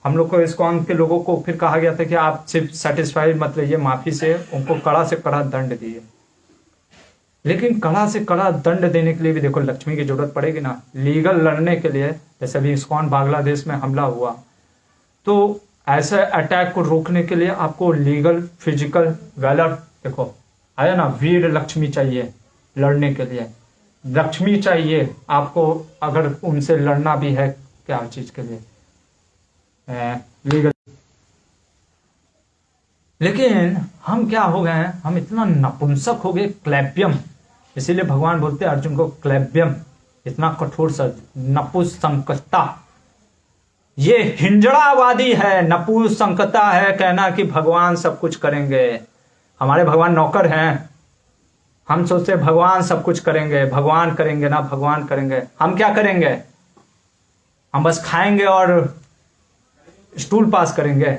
हम लोग को इस्कॉन के लोगों को फिर कहा गया था कि आप सिर्फ सेटिस्फाइड मत रहिए माफी से, उनको कड़ा से कड़ा दंड दिए। लेकिन कड़ा से कड़ा दंड देने के लिए भी देखो लक्ष्मी की जरूरत पड़ेगी ना, लीगल लड़ने के लिए। जैसे अभी इस्कॉन बांग्लादेश में हमला हुआ, तो ऐसे अटैक को रोकने के लिए आपको लीगल फिजिकल वैलर, देखो आया ना, वीर लक्ष्मी चाहिए लड़ने के लिए, लक्ष्मी चाहिए आपको अगर उनसे लड़ना भी है क्या चीज के लिए, लीगल। लेकिन हम क्या हो गए हैं, हम इतना नपुंसक हो गए, क्लैब्यम। इसीलिए भगवान बोलते हैं अर्जुन को क्लैब्यम, इतना कठोर शब्द नपुंसकता। ये हिंजड़ावादी है, नपुंसकता है कहना कि भगवान सब कुछ करेंगे। हमारे भगवान नौकर हैं, हम सोचते हैं भगवान सब कुछ करेंगे, भगवान करेंगे ना, भगवान करेंगे। हम क्या करेंगे, हम बस खाएंगे और स्टूल पास करेंगे,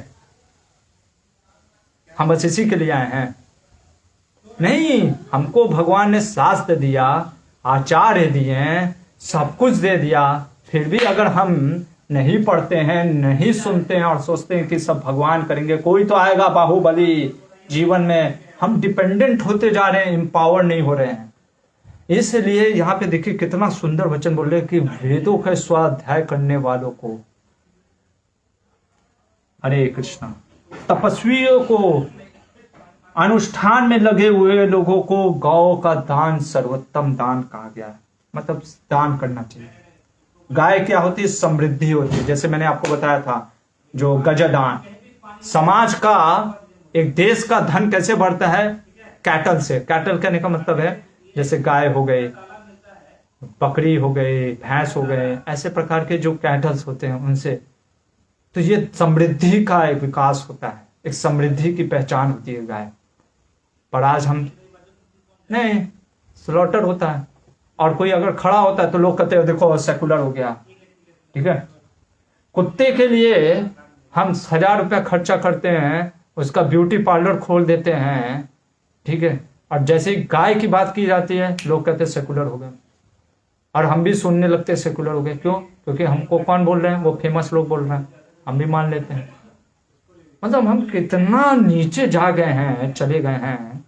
हम बस इसी के लिए आए हैं। नहीं, हमको भगवान ने शास्त्र दिया, आचार्य दिए, सब कुछ दे दिया, फिर भी अगर हम नहीं पढ़ते हैं, नहीं सुनते हैं और सोचते हैं कि सब भगवान करेंगे, कोई तो आएगा बाहुबली जीवन में, हम डिपेंडेंट होते जा रहे हैं, एम्पावर नहीं हो रहे हैं। इसलिए यहाँ पे देखिए कितना सुंदर वचन बोल रहे हैं कि वेदों का स्वाध्याय करने वालों को, हरे कृष्णा, तपस्वियों को, अनुष्ठान में लगे हुए लोगों को गौ का दान सर्वोत्तम दान कहा गया है। मतलब दान करना चाहिए। गाय क्या होती है, समृद्धि होती है। जैसे मैंने आपको बताया था जो गजदान, समाज का, एक देश का धन कैसे बढ़ता है, कैटल से। कैटल कहने का मतलब है जैसे गाय हो गए, बकरी हो गए, भैंस हो गए, ऐसे प्रकार के जो कैटल्स होते हैं उनसे। तो ये समृद्धि का एक विकास होता है, एक समृद्धि की पहचान होती है गाय। पर आज हम नहीं, स्लॉटर होता है और कोई अगर खड़ा होता है तो लोग कहते हैं देखो सेकुलर हो गया। ठीक है, कुत्ते के लिए हम 1000 रुपया खर्चा करते हैं, उसका ब्यूटी पार्लर खोल देते हैं। ठीक है, और जैसे ही गाय की बात की जाती है लोग कहते हैं सेकुलर हो गए, और हम भी सुनने लगते हैं सेकुलर हो गए। क्यों? क्योंकि हमको कौन बोल रहे हैं, वो फेमस लोग बोल रहे हैं, हम भी मान लेते हैं। मतलब हम कितना नीचे जा गए हैं, चले गए हैं।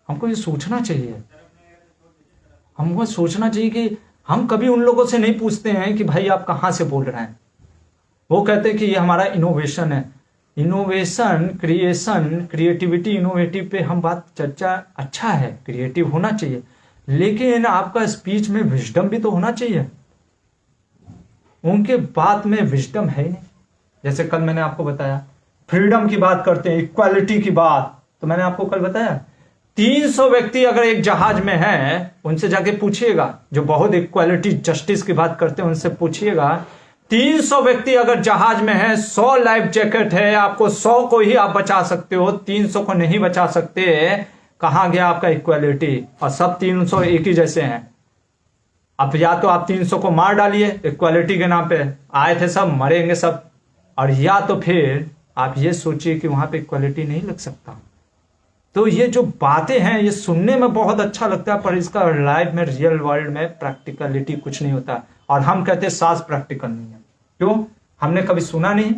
हमको ये सोचना चाहिए, हमको सोचना चाहिए कि हम कभी उन लोगों से नहीं पूछते हैं कि भाई आप कहाँ से बोल रहे हैं। वो कहते हैं कि ये हमारा इनोवेशन है। इनोवेशन, क्रिएशन, क्रिएटिविटी, इनोवेटिव पे हम बात चर्चा, अच्छा है, क्रिएटिव होना चाहिए, लेकिन आपका स्पीच में विजडम भी तो होना चाहिए। उनके बात में विजडम है ही नहीं। जैसे कल मैंने आपको बताया फ्रीडम की बात करते हैं, इक्वालिटी की बात, तो मैंने आपको कल बताया 300 व्यक्ति अगर एक जहाज में हैं, उनसे जाके पूछिएगा, जो बहुत इक्वालिटी जस्टिस की बात करते हैं, उनसे पूछिएगा 300 व्यक्ति अगर जहाज में है, 100 लाइफ जैकेट है, आपको 100 को ही आप बचा सकते हो, 300 को नहीं बचा सकते। कहां गया आपका इक्वालिटी? और सब 300 एक ही जैसे हैं। अब या तो आप 300 को मार डालिए इक्वालिटी के नाम पे, आए थे सब, मरेंगे सब, और या तो फिर आप ये सोचिए कि वहां पे इक्वालिटी नहीं लग सकता। तो ये जो बातें हैं ये सुनने में बहुत अच्छा लगता है, पर इसका लाइफ में, रियल वर्ल्ड में प्रैक्टिकलिटी कुछ नहीं होता। और हम कहते हैं शास्त्र प्रैक्टिकल नहीं है। क्यों? हमने कभी सुना नहीं।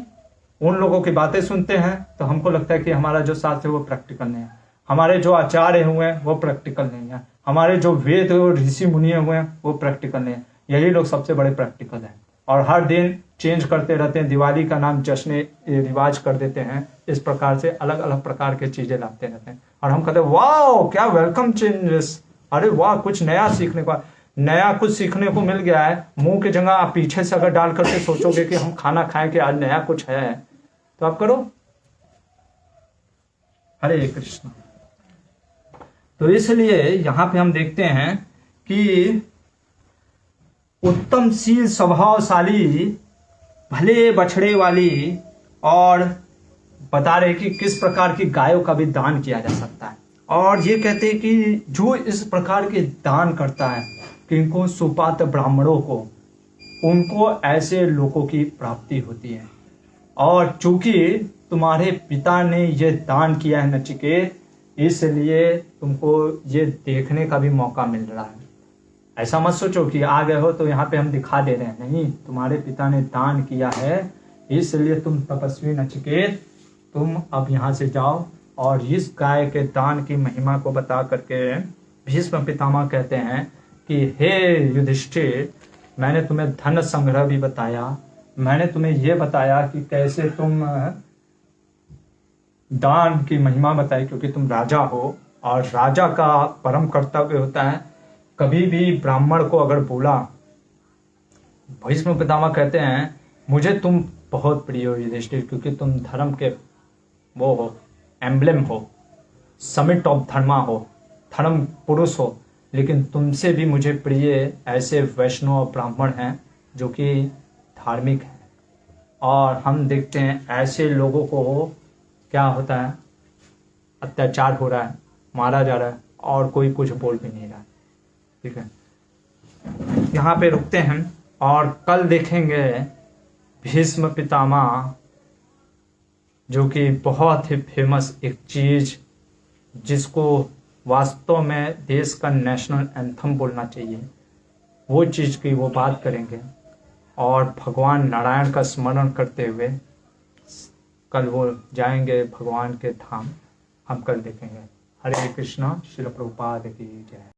उन लोगों की बातें सुनते हैं तो हमको लगता है कि हमारा जो शास्त्र है वो प्रैक्टिकल नहीं है, हमारे जो आचार्य हुए हैं वो प्रैक्टिकल नहीं है, हमारे जो वेद और ऋषि मुनि हुए हैं वो प्रैक्टिकल नहीं है। यही लोग सबसे बड़े प्रैक्टिकल हैं और हर दिन चेंज करते रहते हैं। दिवाली का नाम जश्न रिवाज कर देते हैं, इस प्रकार से अलग अलग प्रकार के चीजें लाते रहते हैं और हम कहते हैं वाह क्या वेलकम चेंजेस, अरे वाह कुछ नया सीखने को, नया कुछ सीखने को मिल गया है। मुंह की जगह आप पीछे से अगर डाल करके सोचोगे कि हम खाना खाएं कि आज नया कुछ है, तो आप करो। हरे कृष्ण। तो इसलिए यहां पे हम देखते हैं कि उत्तमशील स्वभावशाली, भले बछड़े वाली, और बता रहे कि किस प्रकार की गायों का भी दान किया जा सकता है। और ये कहते हैं कि जो इस प्रकार के दान करता है, किनको सुपात्र ब्राह्मणों को, उनको ऐसे लोगों की प्राप्ति होती है। और चूंकि तुम्हारे पिता ने ये दान किया है नचिकेत, इसलिए तुमको ये देखने का भी मौका मिल रहा है। ऐसा मत सोचो कि आ गए हो तो यहाँ पे हम दिखा दे रहे हैं, नहीं, तुम्हारे पिता ने दान किया है, इसलिए तुम तपस्वी नचिकेत, तुम अब यहाँ से जाओ। और इस गाय के दान की महिमा को बता करके भीष्म पितामह कहते हैं कि हे युधिष्ठिर, मैंने तुम्हें धन संग्रह भी बताया, मैंने तुम्हें यह बताया कि कैसे तुम दान की महिमा बताई, क्योंकि तुम राजा हो और राजा का परम कर्तव्य होता है कभी भी ब्राह्मण को अगर बोला। भीष्म पितामह कहते हैं मुझे तुम बहुत प्रिय हो युधिष्ठिर, क्योंकि तुम धर्म के वो हो, एम्ब्लेम हो, समिट ऑफ धर्मा हो, धर्म पुरुष हो, लेकिन तुमसे भी मुझे प्रिय ऐसे वैष्णव और ब्राह्मण हैं जो कि धार्मिक हैं। और हम देखते हैं ऐसे लोगों को क्या होता है, अत्याचार हो रहा है, मारा जा रहा है और कोई कुछ बोल भी नहीं रहा है। ठीक है, यहाँ पे रुकते हैं और कल देखेंगे भीष्म पितामह, जो कि बहुत ही फेमस एक चीज जिसको वास्तव में देश का नेशनल एंथम बोलना चाहिए, वो चीज़ की वो बात करेंगे। और भगवान नारायण का स्मरण करते हुए कल वो जाएंगे भगवान के धाम, हम कल देखेंगे। हरे कृष्णा, श्रील प्रभुपाद की जय।